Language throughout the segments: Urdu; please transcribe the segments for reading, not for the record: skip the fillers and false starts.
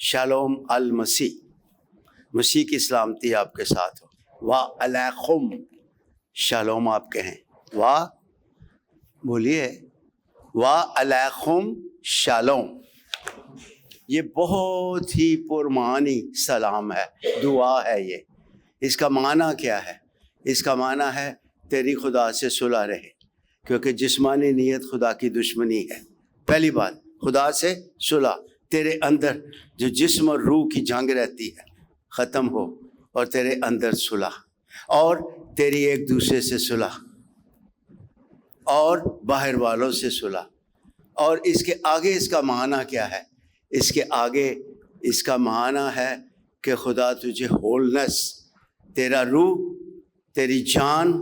شالوم المسیح، مسیح کی سلامتی آپ کے ساتھ ہو۔ وا علیکم شالوم آپ کہیں، وا بولیے، وا علیکم شالوم۔ یہ بہت ہی پرمعنی سلام ہے، دعا ہے یہ۔ اس کا معنی کیا ہے؟ اس کا معنی ہے تیری خدا سے صلح رہے، کیونکہ جسمانی نیت خدا کی دشمنی ہے۔ پہلی بات، خدا سے صلح، تیرے اندر جو جسم اور روح کی جنگ رہتی ہے ختم ہو، اور تیرے اندر صلح، اور تیری ایک دوسرے سے صلح، اور باہر والوں سے صلح۔ اور اس کے آگے اس کا معنی کیا ہے؟ اس کے آگے اس کا معنی ہے کہ خدا تجھے ہولنس، تیرا روح، تیری جان،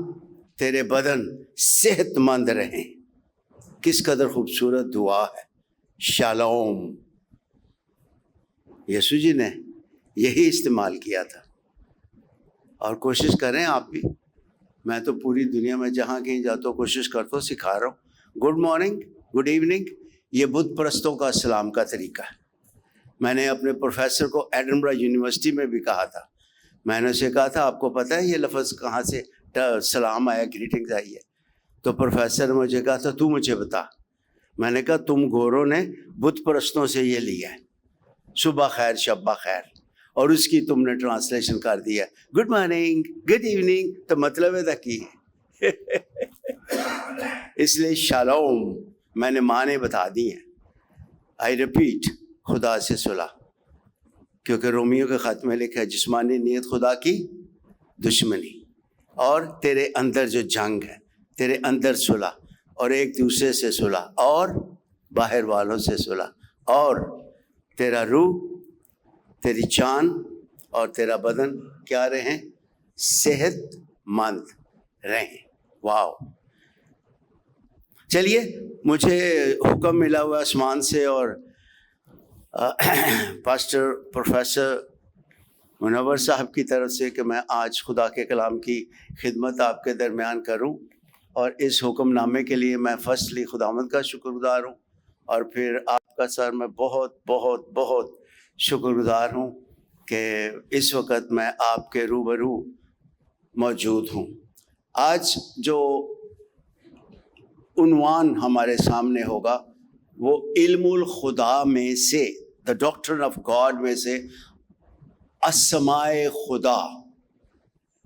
تیرے بدن صحت مند رہیں۔ کس قدر خوبصورت دعا ہے، شالوم۔ یسوع جی نے یہی استعمال کیا تھا، اور کوشش کریں آپ بھی۔ میں تو پوری دنیا میں جہاں کہیں جاتا ہوں کوشش کرتا ہوں، سکھا رہا ہوں۔ گڈ مارننگ، گڈ ایوننگ، یہ بت پرستوں کا سلام کا طریقہ ہے۔ میں نے اپنے پروفیسر کو ایڈنبرا یونیورسٹی میں بھی کہا تھا، میں نے اسے کہا تھا آپ کو پتہ ہے یہ لفظ کہاں سے سلام آیا، گریٹنگز آئی ہے؟ تو پروفیسر نے مجھے کہا تھا تو مجھے بتا۔ میں نے کہا تم گوروں نے بت پرستوں سے یہ لیا ہے، صبح خیر شب خیر، اور اس کی تم نے ٹرانسلیشن کر دی ہے گڈ مارننگ، گڈ ایوننگ، تو مطلب ہے کی اس لیے شالوم میں نے معنی بتا دی ہیں۔ آئی ریپیٹ، خدا سے صلح، کیونکہ رومیو کے خط میں لکھا ہے جسمانی نیت خدا کی دشمنی، اور تیرے اندر جو جنگ ہے، تیرے اندر صلح، اور ایک دوسرے سے صلح، اور باہر والوں سے صلح، اور تیرا روح، تیری جان اور تیرا بدن کیا رہیں؟ صحت مند رہیں۔ واو! چلیے، مجھے حکم ملا ہوا آسمان سے اور پاسٹر پروفیسر منور صاحب کی طرف سے کہ میں آج خدا کے کلام کی خدمت آپ کے درمیان کروں، اور اس حکم نامے کے لیے میں فرسٹلی خداوند کا شکر گزار ہوں، اور پھر آپ کا سر میں بہت بہت بہت شکر گزار ہوں کہ اس وقت میں آپ کے روبرو موجود ہوں۔ آج جو عنوان ہمارے سامنے ہوگا وہ علم الخدا میں سے، دا ڈاکٹرن آف گاڈ میں سے اسمائے خدا،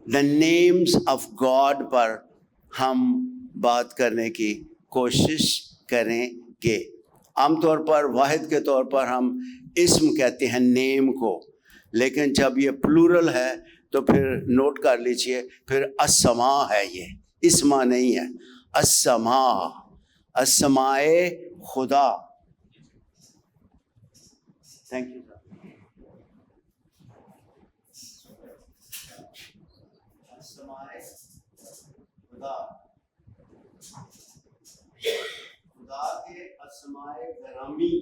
دا نیمز آف گاڈ پر ہم بات کرنے کی کوشش کریں گے۔ عام طور پر واحد کے طور پر ہم اسم کہتے ہیں نیم کو، لیکن جب یہ پلورل ہے تو پھر نوٹ کر لیجئے، پھر اسما ہے، یہ اسما نہیں ہے، اسما، اسمائے خدا۔ Thank you sir. اسمائے خدا، خدا کے اسمائے گرامی،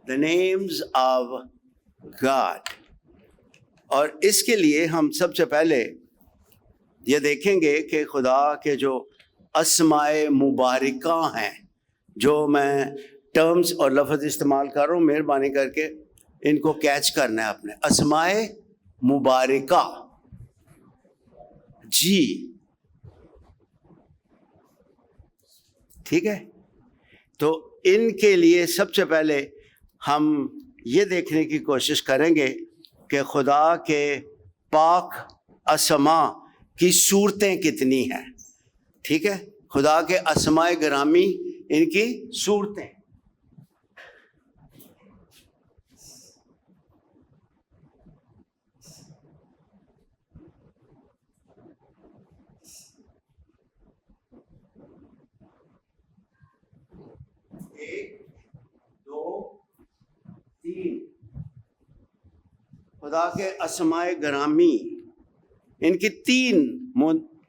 the names of God۔ اور اس کے لیے ہم سب سے پہلے یہ دیکھیں گے کہ خدا کے جو اسمائے مبارکہ ہیں، جو میں ٹرمز اور لفظ استعمال کر رہا ہوں، مہربانی کر کے ان کو کیچ کرنا ہے اپنے۔ اسمائے مبارکہ، جی ٹھیک ہے، تو ان کے لیے سب سے پہلے ہم یہ دیکھنے کی کوشش کریں گے کہ خدا کے پاک اسما کی صورتیں کتنی ہیں۔ ٹھیک ہے، خدا کے اسماء گرامی، ان کی صورتیں۔ ایک، دو، تین، خدا کے اسماء گرامی، ان کی تین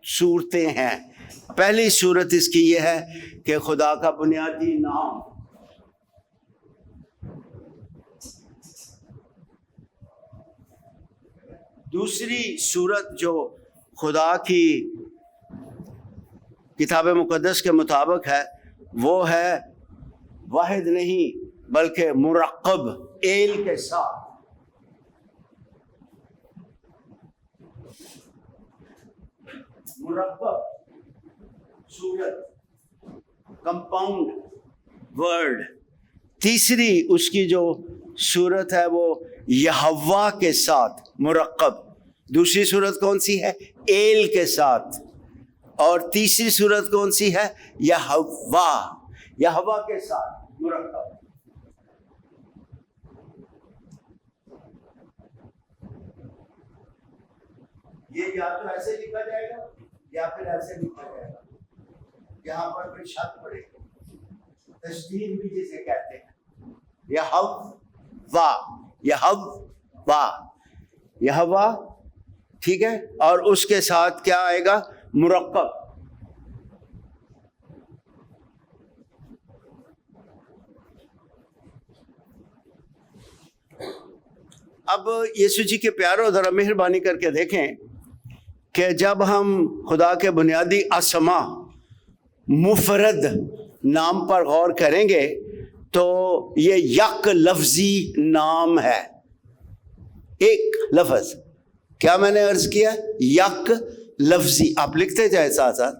صورتیں ہیں۔ پہلی صورت اس کی یہ ہے کہ خدا کا بنیادی نام، دوسری صورت جو خدا کی کتاب مقدس کے مطابق ہے وہ ہے واحد نہیں بلکہ مرقب ایل کے ساتھ. مرقب صورت، کمپاؤنڈ ورڈ. تیسری اس کی جو صورت ہے وہ یہوہ کے ساتھ مرقب. دوسری صورت کون سی ہے؟ ایل کے ساتھ. اور تیسری صورت کون سی ہے؟ یہوہ، یہوہ کے ساتھ مرقب. یہ یا تو ایسے لکھا جائے گا یا پھر ایسے لکھا جائے گا. یہاں پر پھر شک پڑے گا، تشدید بھی جسے کہتے ہیں. یہوہ، یہوہ، یہوہ، ٹھیک ہے. اور اس کے ساتھ کیا آئے گا؟ مرقب. اب یسوع جی کے پیارو ذرا مہربانی کر کے دیکھیں کہ جب ہم خدا کے بنیادی اسما مفرد نام پر غور کریں گے تو یہ یک لفظی نام ہے. ایک لفظ، کیا میں نے عرض کیا؟ یک لفظی. آپ لکھتے جائے ساتھ ساتھ.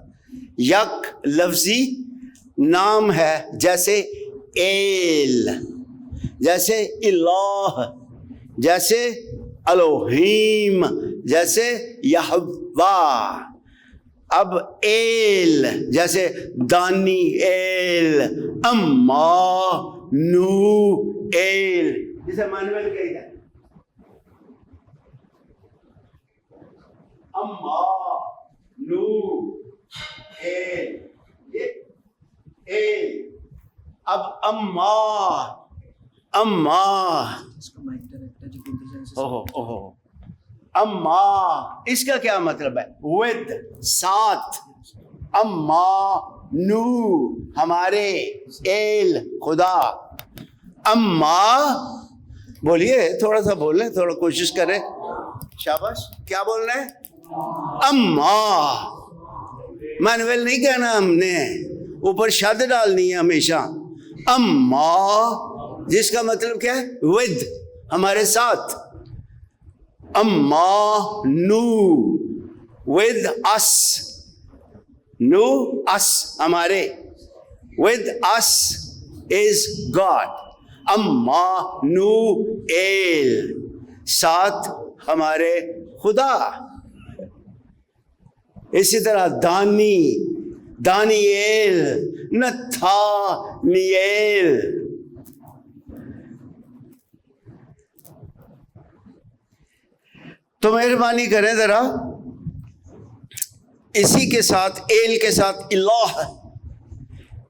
یک لفظی نام ہے، جیسے ایل، جیسے الہ، جیسے الوہیم، جیسے یہوہ. اب ایل جیسے دانی ایل، اما نو ایل، جسے مانویل کہی جائے. اما نو ایل، ایل. اب اما اما اس کا کیا مطلب ہے؟ ود، ساتھ. اما نو ہمارے، ایل خدا. اما بولیے، تھوڑا سا بول لیں، تھوڑا کوشش کریں. شاباش. کیا بول رہے ہیں؟ اما. مانویل نہیں کہنا ہم نے، اوپر شد ڈالنی ہے ہمیشہ. اما جس کا مطلب کیا ہے؟ ود، ہمارے ساتھ. اما نو ود اس، نو اس ہمارے، ود اس از گاڈ. اما نو ایل، ساتھ ہمارے خدا. اسی طرح دانی، دانیل، نتھانیل. تو مہربانی کریں ذرا اسی کے ساتھ، ایل کے ساتھ الہ،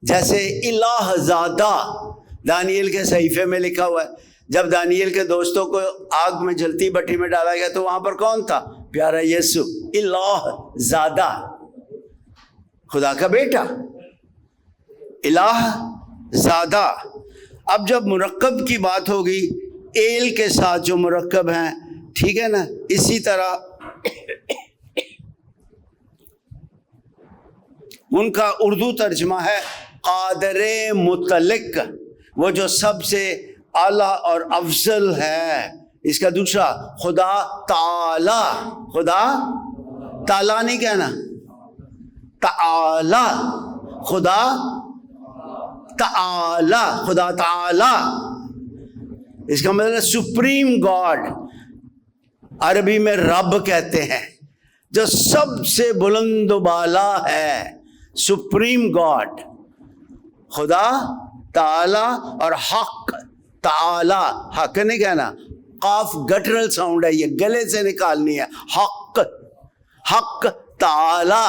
جیسے الہ زادہ دانیل کے صحیفے میں لکھا ہوا ہے. جب دانیل کے دوستوں کو آگ میں جلتی بٹی میں ڈالا گیا تو وہاں پر کون تھا؟ پیارا یسوع. الہ زادہ، خدا کا بیٹا، الہ زادہ. اب جب مرکب کی بات ہوگی، ایل کے ساتھ جو مرکب ہیں، ٹھیک ہے نا. اسی طرح ان کا اردو ترجمہ ہے قادر مطلق، وہ جو سب سے اعلیٰ اور افضل ہے. اس کا دوسرا خدا تعالی، خدا تعالی نہیں کہنا، تعالی، خدا تعالی، خدا تعالی. اس کا مطلب سپریم گاڈ. عربی میں رب کہتے ہیں، جو سب سے بلند و بالا ہے، سپریم گاڈ، خدا تعالی. اور حق تعالی، حق نہیں کہنا، قاف گٹرل ساؤنڈ ہے، یہ گلے سے نکالنی ہے. حق، حق تعالی.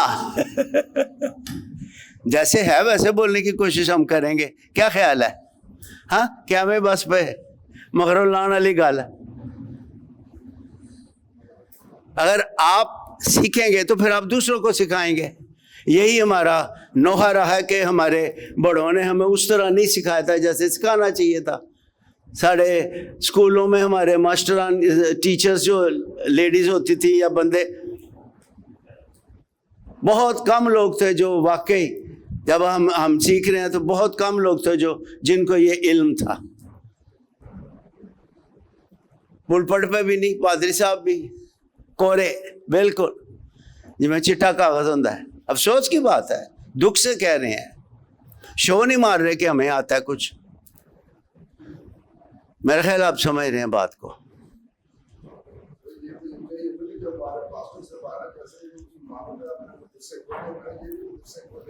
جیسے ہے ویسے بولنے کی کوشش ہم کریں گے. کیا خیال ہے؟ ہاں، کیا میں بس پہ مغر اللہ علی گال. اگر آپ سیکھیں گے تو پھر آپ دوسروں کو سکھائیں گے. یہی ہمارا نوحہ رہا ہے کہ ہمارے بڑوں نے ہمیں اس طرح نہیں سکھایا تھا جیسے سکھانا چاہیے تھا. سارے اسکولوں میں ہمارے ماسٹران، ٹیچرز جو لیڈیز ہوتی تھی یا بندے، بہت کم لوگ تھے جو واقعی جب ہم سیکھ رہے ہیں تو بہت کم لوگ تھے جن کو یہ علم تھا. پلپٹ پہ بھی نہیں, پادری صاحب بھی کورے بالکل جی میں چٹا کاغذ ہوتا ہے. افسوس کی بات ہے, دکھ سے کہہ رہے ہیں, شو نہیں مار رہے کہ ہمیں آتا ہے کچھ. میرا خیال آپ سمجھ رہے ہیں بات کو.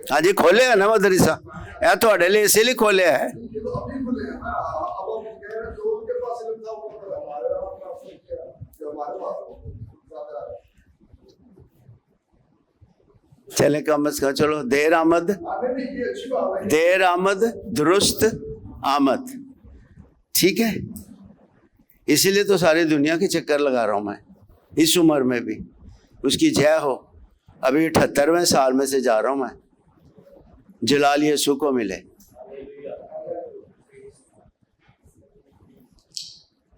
ہاں جی کھولے ہے نا مدرسہ, یا تھوڑے لیے اسی لیے کھولے ہے. چلے کم از کم چلو دیر آمد درست آمد, ٹھیک ہے. اسی لیے تو ساری دنیا کے چکر لگا رہا ہوں میں اس عمر میں بھی. اس کی جے ہو. ابھی 78ویں سال میں سے جا رہا ہوں میں. جلال یسوع کو ملے.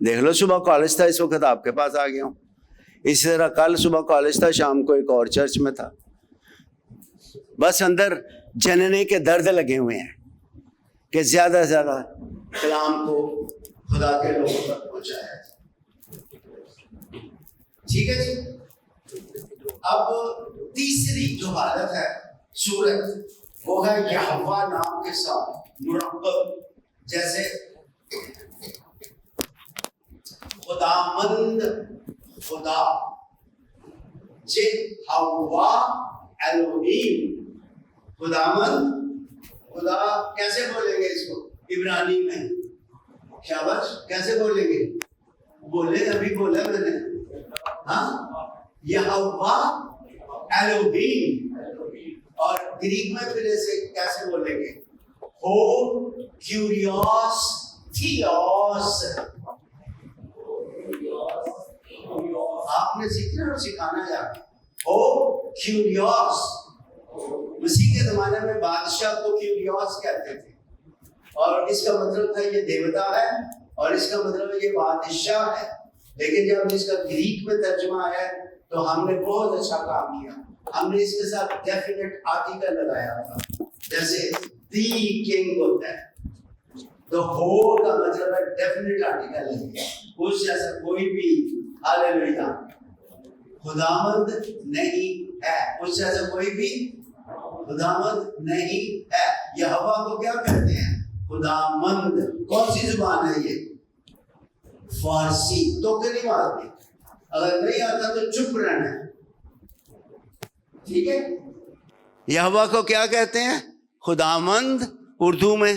دیکھ لو صبح کالج تھا, اس وقت آپ کے پاس آ گیا ہوں. اسی طرح کل صبح کالج تھا, شام کو ایک اور چرچ میں تھا. بس اندر جننے کے درد لگے ہوئے ہیں کہ زیادہ سے زیادہ کلام کو خدا کے لوگوں تک پہنچایا. ٹھیک ہے جی. اب تیسری جو حالت ہے صورت, وہ ہے یہوہ نام کے ساتھ مرکب, جیسے خداوند خدا, یہوہ الوہیم. خداوند خدا کیسے بولیں گے اس کو عبرانی میں؟ شاباش, کیسے بولیں گے؟ بولے ابھی بولا میں نے. ہاں یہوہ الوہیم. اور گریک میں پھر اسے کیسے بولیں گے؟ ہو کیوریوس تھیوس. آپ نے سیکھنا اور سکھانا جانا. ہو کیوریوس. مسیح کے زمانے میں بادشاہ کو کیوریوس کہتے تھے, اور اس کا مطلب تھا یہ دیوتا ہے, اور اس کا مطلب ہے یہ بادشاہ ہے. لیکن جب اس کا گریک میں ترجمہ آیا تو ہم نے بہت اچھا کام کیا. ہم نے اس کے ساتھ ڈیفینٹ آرٹیکل لگایا تھا, جیسے دی کنگ ہوتا ہے تو ہو کا مطلب ہے ڈیفینٹ آرٹیکل ہے. اس جیسا کوئی بھی ہاللیلویا خداوند نہیں ہے. اس جیسا کوئی بھی خداوند نہیں ہے. یہوہ کو کیا کہتے ہیں؟ خداوند. کون سی زبان ہے یہ؟ فارسی. تو نہیں مارتے, اگر نہیں آتا تو چپ رہنا ہے. ٹھیک ہے. یہوہ کو کیا کہتے ہیں؟ خداوند اردو میں,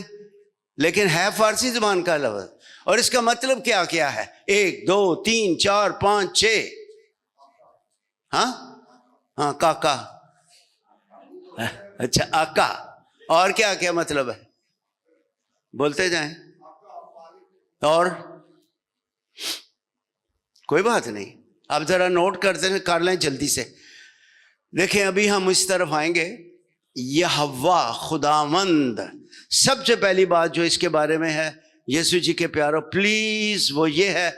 لیکن ہے فارسی زبان کا لفظ. اور اس کا مطلب کیا کیا ہے؟ 1 2 3 4 5 6. ہاں کاکا. اچھا آقا. اور کیا کیا مطلب ہے؟ بولتے جائیں. اور کوئی بات نہیں, اب ذرا نوٹ کر لیں جلدی سے. دیکھیں ابھی ہم اس طرف آئیں گے. یہوہ خداوند, سب سے پہلی بات جو اس کے بارے میں ہے یسوع جی کے پیارو پلیز, وہ یہ ہے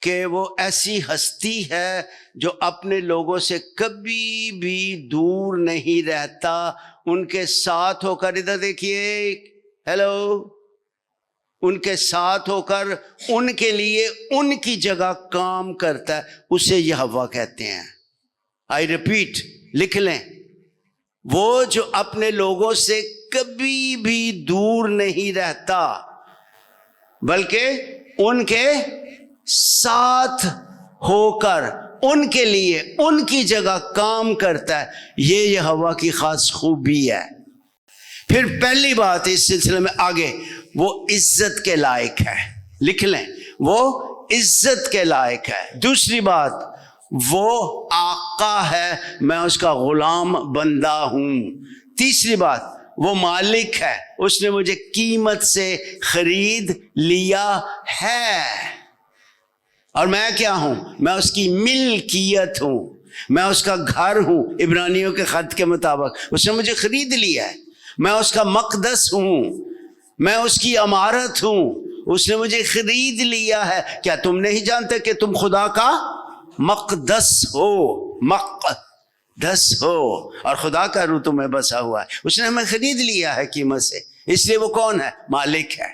کہ وہ ایسی ہستی ہے جو اپنے لوگوں سے کبھی بھی دور نہیں رہتا. ان کے ساتھ ہو کر, ادھر دیکھیے, ہیلو, ان کے ساتھ ہو کر ان کے لیے ان کی جگہ کام کرتا ہے. اسے یہوہ کہتے ہیں. آئی ریپیٹ, لکھ لیں, وہ جو اپنے لوگوں سے کبھی بھی دور نہیں رہتا بلکہ ان کے ساتھ ہو کر ان کے لیے ان کی جگہ کام کرتا ہے. یہ یہوہ کی خاص خوبی ہے. پھر پہلی بات اس سلسلے میں آگے, وہ عزت کے لائق ہے. لکھ لیں, وہ عزت کے لائق ہے. دوسری بات, وہ آقا ہے, میں اس کا غلام بندہ ہوں. تیسری بات, وہ مالک ہے, اس نے مجھے قیمت سے خرید لیا ہے. اور میں کیا ہوں؟ میں اس کی ملکیت ہوں, میں اس کا گھر ہوں. عبرانیوں کے خط کے مطابق اس نے مجھے خرید لیا ہے. میں اس کا مقدس ہوں, میں اس کی عمارت ہوں. اس نے مجھے خرید لیا ہے. کیا تم نہیں جانتے کہ تم خدا کا مقدس ہو؟ دس ہو اور خدا کا روح تمہیں بسا ہوا ہے. اس نے ہمیں خرید لیا ہے قیمت سے، اس لیے وہ کون ہے؟ مالک ہے.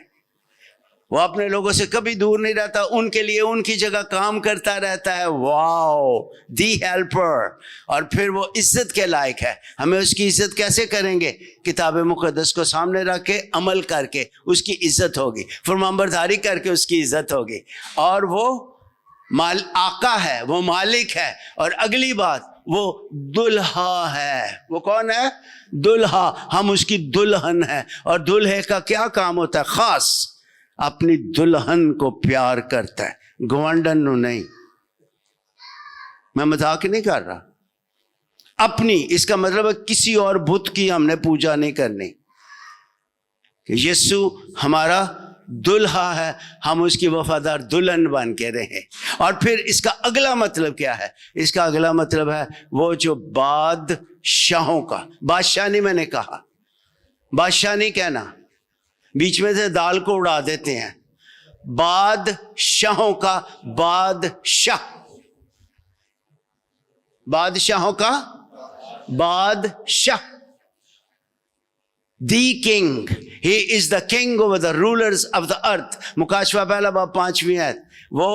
وہ اپنے لوگوں سے کبھی دور نہیں رہتا، ان کے لیے ان کی جگہ کام کرتا رہتا ہے. واو، دی ہیلپر. اور پھر وہ عزت کے لائق ہے. ہمیں اس کی عزت کیسے کریں گے؟ کتاب مقدس کو سامنے رکھ کے عمل کر کے اس کی عزت ہوگی، فرمانبرداری کر کے اس کی عزت ہوگی. اور وہ آقا ہے، وہ مالک ہے. اور اگلی بات، وہ دلہا ہے. وہ کون ہے؟ دلہا. ہم اس کی دلہن ہے. اور دلہے کا کیا کام ہوتا ہے؟ خاص اپنی دلہن کو پیار کرتا ہے، گوانڈن نو نہیں. میں مذاق نہیں کر رہا. اپنی، اس کا مطلب ہے کسی اور بت کی ہم نے پوجا نہیں کرنی. یسوع ہمارا دلہا ہے، ہم اس کی وفادار دلہن بن کے رہیں. اور پھر اس کا اگلا مطلب کیا ہے؟ اس کا اگلا مطلب ہے وہ جو بادشاہوں کا، بادشاہ نہیں میں نے کہا، بادشاہ نہیں کہنا، بیچ میں سے دال کو اڑا دیتے ہیں. بادشاہوں کا بادشاہ، بادشاہوں کا بادشاہ. The king, he is the king over the rulers of the earth. مکاشفہ پہلا باب 5ویں آیت. وہ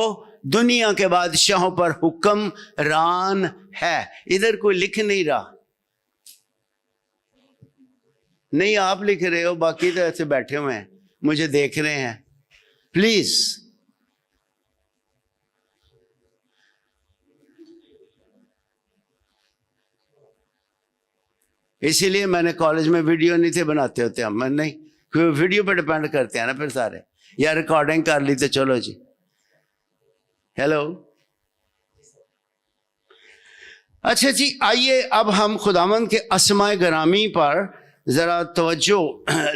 دنیا کے بادشاہوں پر حکم ران ہے. ادھر کوئی لکھ نہیں رہا، نہیں آپ لکھ رہے ہو، باقی تو ایسے بیٹھے ہوئے ہیں مجھے دیکھ رہے ہیں. پلیز اسی لیے میں نے کالج میں ویڈیو نہیں تھے بناتے ہوتے ہم، میں نہیں، ویڈیو پہ ڈیپینڈ کرتے ہیں نا پھر سارے. یا ریکارڈنگ کر لی تو چلو جی. ہیلو. اچھا جی، آئیے اب ہم خداوند کے اسماء گرامی پر ذرا توجہ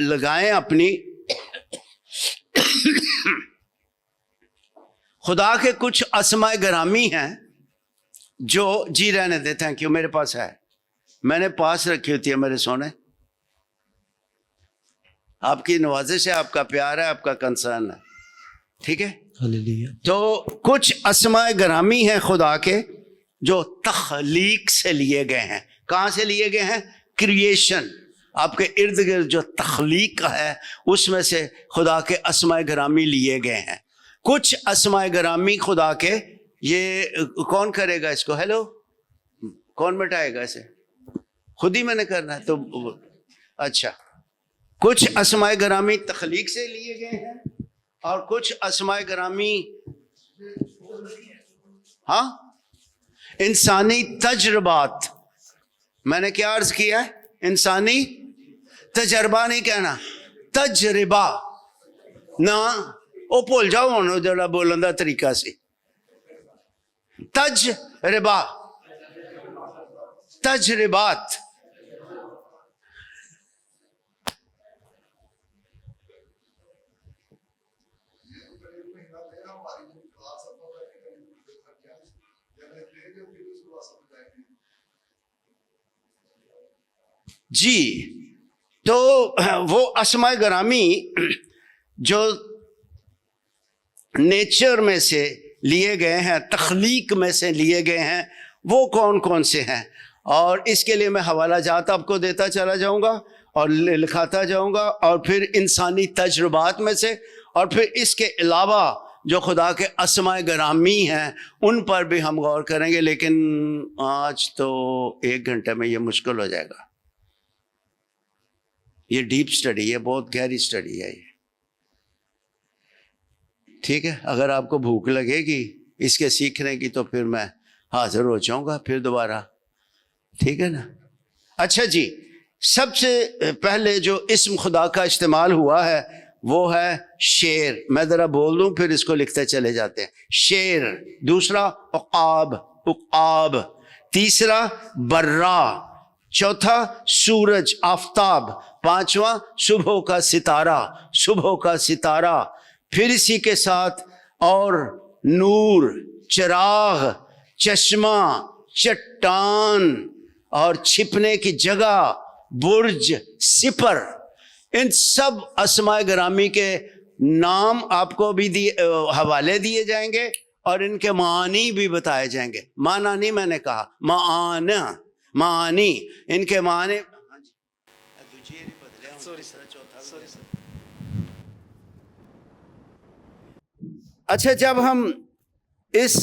لگائیں اپنی. خدا کے کچھ اسماء گرامی ہیں جو، جی رہنے دے، تھینک یو، میرے پاس ہے، میں نے پاس رکھی ہوتی ہے میرے سونے. آپ کی نوازش ہے، آپ کا پیار ہے، آپ کا کنسرن ہے، ٹھیک ہے. تو کچھ اسماء گرامی ہیں خدا کے جو تخلیق سے لیے گئے ہیں. کہاں سے لیے گئے ہیں؟ کریشن. آپ کے ارد گرد جو تخلیق ہے اس میں سے خدا کے اسماء گرامی لیے گئے ہیں. کچھ اسماء گرامی خدا کے، یہ کون کرے گا اس کو؟ ہیلو، کون مٹائے گا اسے؟ خود ہی میں نے کرنا ہے تو اچھا. کچھ اسماء گرامی تخلیق سے لیے گئے ہیں اور کچھ اسماء گرامی ہاں انسانی تجربات. میں نے کیا عرض کیا ہے؟ انسانی تجربہ نہیں کہنا، تجربہ نہ، وہ بھول جاؤ ہوں جڑا بولن دا طریقہ سے. تجربہ، تجربات. جی، تو وہ اسماء گرامی جو نیچر میں سے لیے گئے ہیں، تخلیق میں سے لیے گئے ہیں، وہ کون کون سے ہیں؟ اور اس کے لیے میں حوالہ جات آپ کو دیتا چلا جاؤں گا اور لکھاتا جاؤں گا. اور پھر انسانی تجربات میں سے، اور پھر اس کے علاوہ جو خدا کے اسماء گرامی ہیں ان پر بھی ہم غور کریں گے. لیکن آج تو 1 گھنٹے میں یہ مشکل ہو جائے گا. یہ ڈیپ سٹڈی ہے، بہت گہری سٹڈی ہے یہ، ٹھیک ہے. اگر آپ کو بھوک لگے گی اس کے سیکھنے کی تو پھر میں حاضر ہو جاؤں گا پھر دوبارہ، ٹھیک ہے نا. اچھا جی، سب سے پہلے جو اسم خدا کا استعمال ہوا ہے وہ ہے شیر. میں ذرا بول دوں پھر اس کو لکھتے چلے جاتے ہیں. شیر. دوسرا عقاب، عقاب. تیسرا برا. چوتھا سورج، آفتاب. پانچواں صبح کا ستارہ، صبح کا ستارہ. پھر اسی کے ساتھ اور نور، چراغ، چشمہ، چٹان اور چھپنے کی جگہ، برج، سپر. ان سب اسماء گرامی کے نام آپ کو بھی حوالے دیے جائیں گے اور ان کے معنی بھی بتائے جائیں گے. معنی نہیں میں نے کہا، معنی. معانی ان کے معنی اچھا جب ہم اس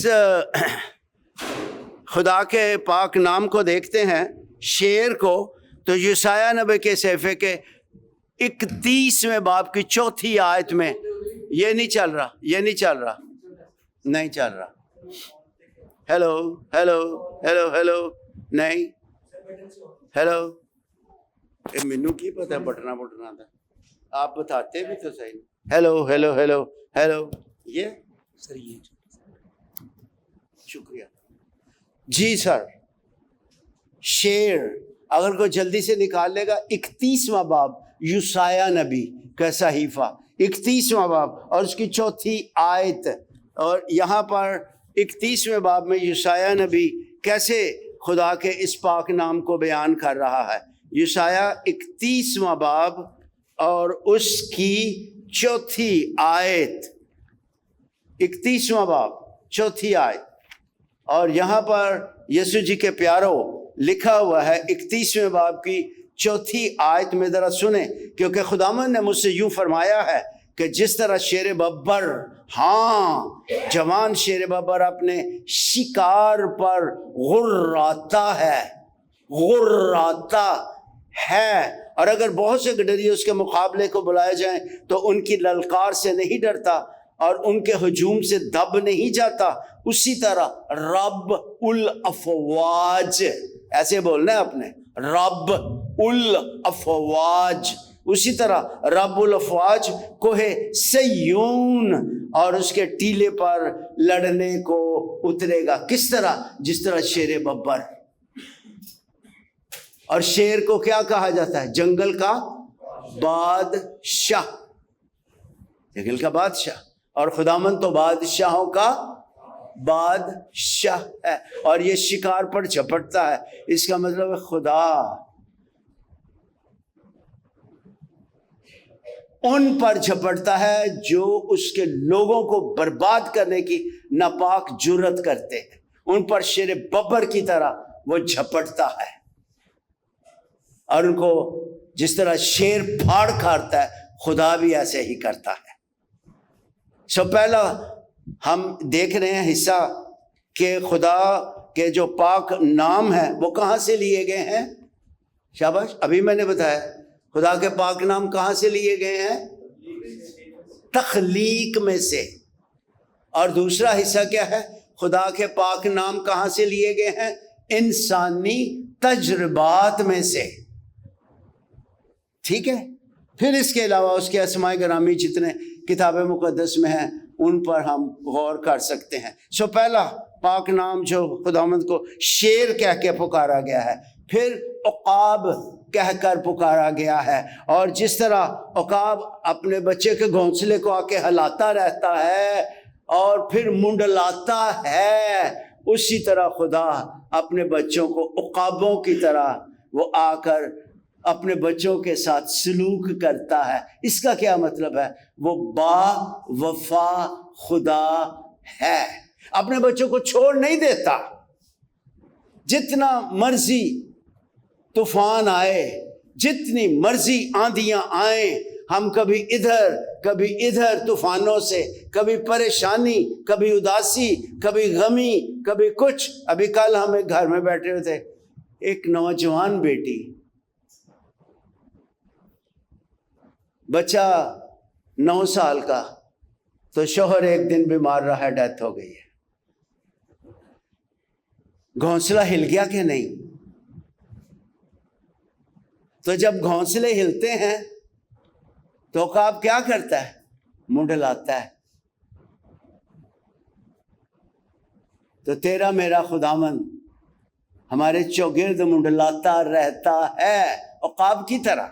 خدا کے پاک نام کو دیکھتے ہیں شعر کو تو یسایہ نبی کے صحیفے کے 31ویں باب کی 4تھی آیت میں یہ نہیں چل رہا ہیلو ہیلو ہیلو ہیلو نہیں ہیلو مینو کی پتہ بٹنا تھا آپ بتاتے بھی تو صحیح ہیلو ہیلو ہیلو ہیلو یہ سر یہ شکریہ جی سر شعر اگر کوئی جلدی سے نکال لے گا 31واں باب یسایہ نبی کا صحیفہ 31واں باب اور اس کی 4تھی آیت اور یہاں پر 31ویں باب میں یسایہ نبی کیسے خدا کے اس پاک نام کو بیان کر رہا ہے یسایہ 31واں باب اور اس کی 4تھی آیت 31واں باب 4تھی آیت اور یہاں پر یسوع جی کے پیارو لکھا ہوا ہے 31ویں باب کی 4تھی آیت میں ذرا سنیں کیونکہ خداوند نے مجھ سے یوں فرمایا ہے کہ جس طرح شیر ببر جوان شیر ببر اپنے شکار پر غراتا ہے اور اگر بہت سے گڈریے اس کے مقابلے کو بلائے جائیں تو ان کی للکار سے نہیں ڈرتا اور ان کے ہجوم سے دب نہیں جاتا اسی طرح رب الافواج ایسے بولنا ہے اپنے رب الافواج اسی طرح رب الافواج کوہ سیون اور اس کے ٹیلے پر لڑنے کو اترے گا کس طرح جس طرح شیر ببر اور شیر کو کیا کہا جاتا ہے جنگل کا بادشاہ اور خداوند تو بادشاہوں کا بادشاہ ہے اور یہ شکار پر جھپٹتا ہے اس کا مطلب ہے خدا ان پر جھپٹتا ہے جو اس کے لوگوں کو برباد کرنے کی ناپاک جرت کرتے ہیں ان پر شیر ببر کی طرح وہ جھپٹتا ہے اور ان کو جس طرح شیر پھاڑ کھاتا ہے خدا بھی ایسے ہی کرتا ہے پہلا ہم دیکھ رہے ہیں حصہ کہ خدا کے جو پاک نام ہیں وہ کہاں سے لیے گئے ہیں شاباش ابھی میں نے بتایا خدا کے پاک نام کہاں سے لیے گئے ہیں تخلیق میں سے اور دوسرا حصہ کیا ہے خدا کے پاک نام کہاں سے لیے گئے ہیں انسانی تجربات میں سے ٹھیک ہے پھر اس کے علاوہ اس کے اسماء گرامی جتنے کتاب مقدس میں ہیں ان پر ہم غور کر سکتے ہیں پہلا پاک نام جو خداوند کو شیر کہہ کے پکارا گیا ہے پھر عقاب کہہ کر پکارا گیا ہے اور جس طرح عقاب اپنے بچے کے گھونسلے کو آ کے ہلاتا رہتا ہے اور پھر منڈلاتا ہے اسی طرح خدا اپنے بچوں کو عقابوں کی طرح وہ آ کر اپنے بچوں کے ساتھ سلوک کرتا ہے اس کا کیا مطلب ہے وہ با وفا خدا ہے اپنے بچوں کو چھوڑ نہیں دیتا جتنا مرضی طوفان آئے جتنی مرضی آندیاں آئیں ہم کبھی ادھر طوفانوں سے کبھی پریشانی کبھی اداسی کبھی غمی کبھی کچھ ابھی کل ہم ایک گھر میں بیٹھے ہوئے تھے ایک نوجوان بیٹی بچہ 9 سال کا تو شوہر ایک دن بیمار رہا ڈیتھ ہو گئی ہے گھونسلہ ہل گیا کہ نہیں تو جب گھونسلے ہلتے ہیں تو عقاب کیا کرتا ہے منڈلاتا ہے تو تیرا میرا خداوند ہمارے چوگرد منڈلاتا رہتا ہے عقاب کی طرح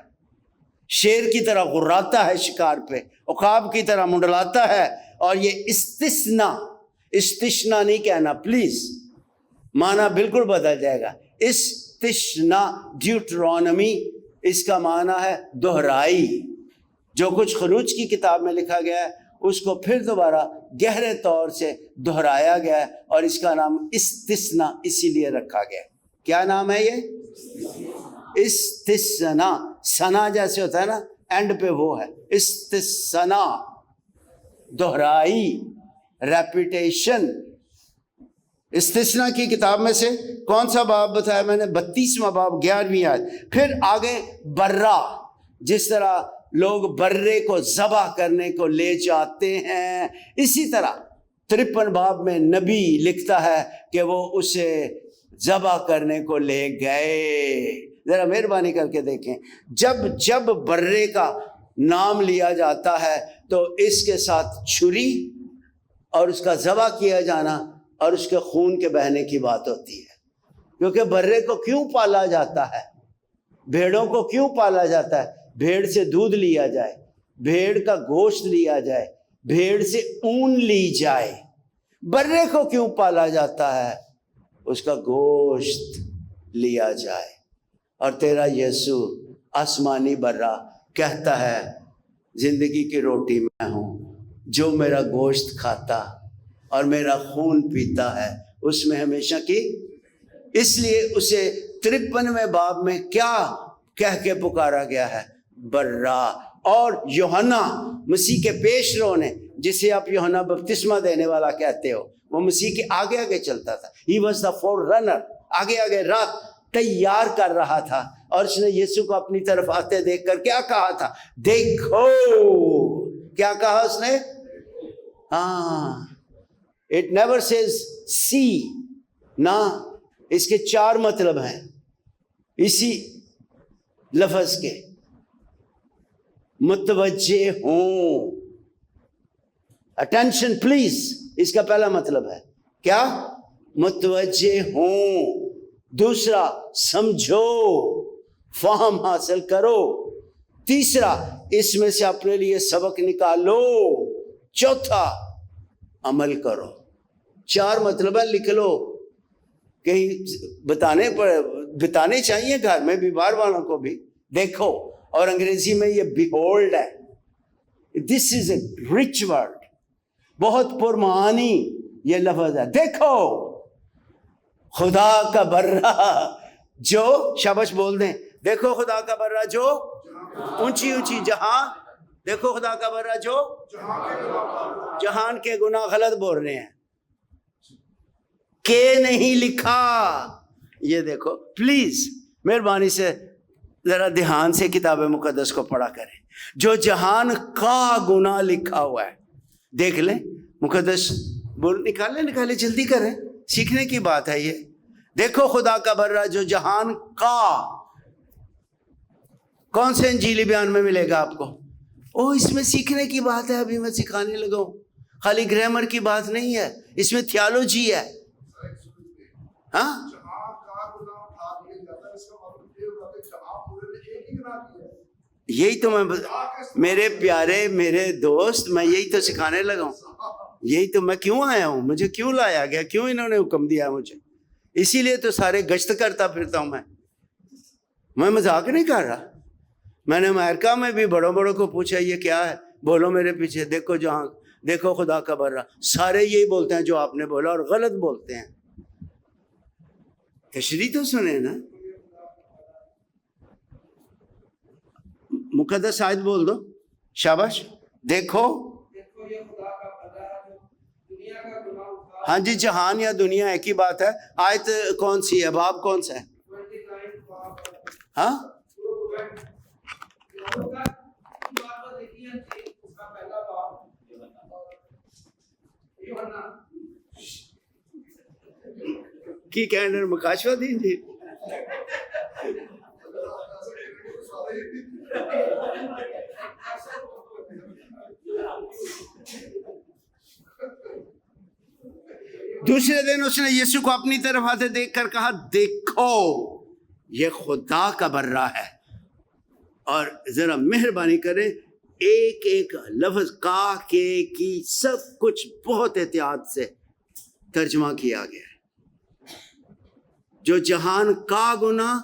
شیر کی طرح غراتا ہے شکار پہ عقاب کی طرح منڈلاتا ہے اور یہ استثنا نہیں کہنا پلیز معنی بالکل بدل جائے گا استثنا ڈیوٹرونمی اس کا معنی ہے دہرائی جو کچھ خروج کی کتاب میں لکھا گیا ہے اس کو پھر دوبارہ گہرے طور سے دہرایا گیا ہے اور اس کا نام استثنا اسی لیے رکھا گیا ہے کیا نام ہے یہ؟ استثنا. سنا جیسے ہوتا ہے نا اینڈ پہ وہ ہے استثنا, دہرائی, ریپیٹیشن. استثنا کی کتاب میں سے کون سا باب بتایا میں نے؟ 32واں باب 11ویں آیت. پھر آگے برہ, جس طرح لوگ برے کو ذبح کرنے کو لے جاتے ہیں, اسی طرح 53 باب میں نبی لکھتا ہے کہ وہ اسے ذبح کرنے کو لے گئے. ذرا مہربانی کر کے دیکھیں, جب برے کا نام لیا جاتا ہے تو اس کے ساتھ چھری اور اس کا ذبح کیا جانا اور اس کے خون کے بہنے کی بات ہوتی ہے. کیونکہ برے کو کیوں پالا جاتا ہے؟ بھیڑوں کو کیوں پالا جاتا ہے؟ بھیڑ سے دودھ لیا جائے, بھیڑ کا گوشت لیا جائے, بھیڑ سے اون لی جائے. برے کو کیوں پالا جاتا ہے؟ اس کا گوشت لیا جائے. اور تیرا یسوع آسمانی برہ کہتا ہے زندگی کی روٹی میں ہوں, جو میرا گوشت کھاتا اور میرا خون پیتا ہے اس میں ہمیشہ کی. اس لیے اسے 53ویں باب میں کیا کہہ کے پکارا گیا ہے؟ برہ. اور یوحنا مسیح کے پیش رو نے, جسے آپ یوحنا بپتسمہ دینے والا کہتے ہو, وہ مسیح کے آگے آگے چلتا تھا. He was the forerunner, آگے آگے رات تیار کر رہا تھا. اور اس نے یسوع کو اپنی طرف آتے دیکھ کر کیا کہا تھا؟ دیکھو. کیا کہا اس نے؟ ہاں, اٹ نیور سیز سی نا. اس کے 4 مطلب ہیں اسی لفظ کے. متوجہ ہوں, اٹینشن پلیز, اس کا پہلا مطلب ہے کیا؟ متوجہ ہوں. دوسرا, سمجھو, فہم حاصل کرو. تیسرا, اس میں سے اپنے لیے سبق نکالو. چوتھا, عمل کرو. 4 مطلب ہے, لکھ لو, کہیں بتانے چاہیے گھر میں بھی, باہر والوں کو بھی. دیکھو, اور انگریزی میں یہ بیہولڈ ہے. دس از اے رچ ورڈ, بہت پرمعانی یہ لفظ ہے. دیکھو خدا کا برہ جو, شاباش بول دیں, دیکھو خدا کا برہ جو اونچی اونچی جہاں, دیکھو خدا کا برہ جو جہان کے گناہ. غلط بول رہے ہیں, کہ نہیں لکھا. یہ دیکھو پلیز مہربانی سے ذرا دھیان سے کتاب مقدس کو پڑھا کریں. جو جہان کا گناہ لکھا ہوا ہے, دیکھ لیں مقدس بول, نکالے جلدی کریں, سیکھنے کی بات ہے یہ. دیکھو خدا کا برہ جو جہان کا. کون سے انجیلی بیان میں ملے گا آپ کو؟ اس میں سیکھنے کی بات ہے, ابھی میں سکھانے لگا ہوں. خالی گرامر کی بات نہیں ہے, اس میں تھیالوجی ہے. ہاں, یہی تو میں, میرے پیارے میرے دوست, میں یہی تو سکھانے لگا ہوں. یہی تو میں کیوں آیا ہوں, مجھے کیوں لایا گیا, کیوں انہوں نے حکم دیا مجھے. اسی لیے تو سارے گشت کرتا پھرتا ہوں میں مذاق نہیں کر رہا. میں نے امریکہ میں بھی بڑوں کو پوچھا یہ کیا ہے, بولو میرے پیچھے, دیکھو جہاں, دیکھو خدا کا برہ. سارے یہی بولتے ہیں جو آپ نے بولا, اور غلط بولتے ہیں. تشریح تو سنیں نا. مقدس آیت بول دو, شاباش. دیکھو, ہاں جی, جہان یا دنیا ایک ہی بات ہے. آیت کون سی ہے, باب کون سا ہے؟ ہاں, کی کہنے مکاشفہ دین جی. دوسرے دن اس نے یسوع کو اپنی طرف آتے دیکھ کر کہا, دیکھو یہ خدا کا برہ ہے. اور ذرا مہربانی کریں, ایک ایک لفظ کا, کے, کی, سب کچھ بہت احتیاط سے ترجمہ کیا گیا ہے. جو جہان کا گناہ,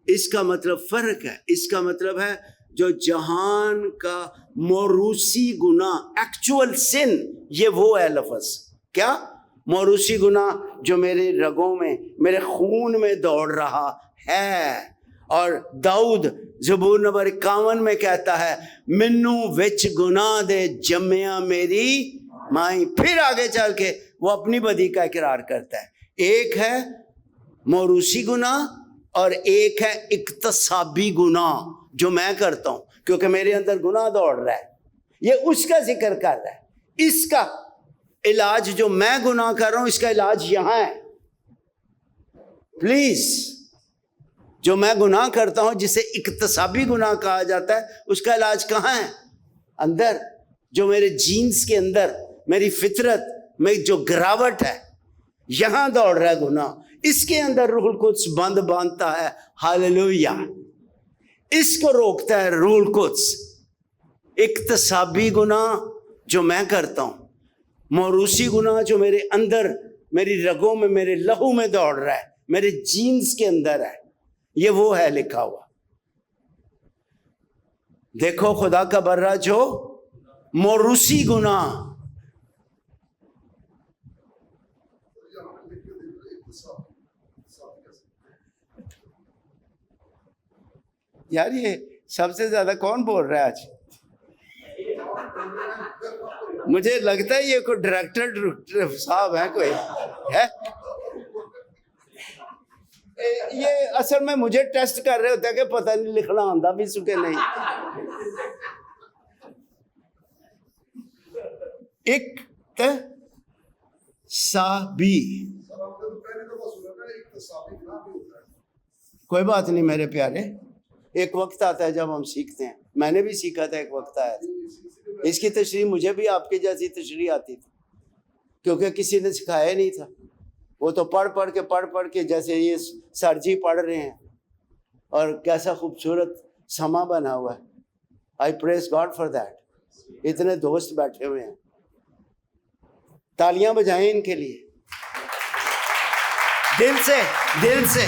اس کا مطلب فرق ہے. اس کا مطلب ہے جو جہان کا موروثی گناہ, ایکچوئل سن, یہ وہ ہے لفظ. کیا؟ موروثی گناہ جو میرے رگوں میں میرے خون میں دوڑ رہا ہے. اور داؤد زبور نمبر 51 میں کہتا ہے منو وچ گناہ دے جمیا میری مائی. پھر آگے چل کے وہ اپنی بدی کا اقرار کرتا ہے. ایک ہے موروثی گناہ اور ایک ہے اکتسابی گناہ جو میں کرتا ہوں کیونکہ میرے اندر گناہ دوڑ رہا ہے. یہ اس کا ذکر کر رہا ہے. اس کا علاج جو میں گناہ کر رہا ہوں اس کا علاج یہاں ہے. پلیز، جو میں گناہ کرتا ہوں جسے اکتسابی گناہ کہا جاتا ہے اس کا علاج کہاں ہے؟ اندر. جو میرے جینز کے اندر میری فطرت میں جو گراوٹ ہے یہاں دوڑ رہا ہے گناہ. اس کے اندر روح القدس بند باندھتا ہے. ہاللویا. اس کو روکتا ہے روح القدس. اکتسابی گناہ جو میں کرتا ہوں، موروثی گناہ جو میرے اندر میری رگوں میں میرے لہو میں دوڑ رہا ہے میرے جینز کے اندر ہے، یہ وہ ہے لکھا ہوا. دیکھو خدا کا برا جو موروثی گناہ. یار یہ سب سے زیادہ کون بول رہا ہے آج؟ مجھے لگتا ہے یہ کوئی ڈائریکٹر صاحب ہے کوئی ہے. یہ اصل میں مجھے ٹیسٹ کر رہے ہوتے ہیں کہ پتہ نہیں لکھنا آندا بھی سکے نہیں. کوئی بات نہیں میرے پیارے، ایک وقت آتا ہے جب ہم سیکھتے ہیں. میں نے بھی سیکھا تھا، ایک وقت آیا تھا. اس کی تشریح مجھے بھی آپ کی جیسی تشریح آتی تھی کیونکہ کسی نے سکھایا نہیں تھا. وہ تو پڑھ کے جیسے یہ سر جی پڑھ رہے ہیں اور کیسا خوبصورت سما بنا ہوا ہے. آئی پریز گاڈ فار دیٹ. اتنے دوست بیٹھے ہوئے ہیں، تالیاں بجائیں ان کے لیے دل سے.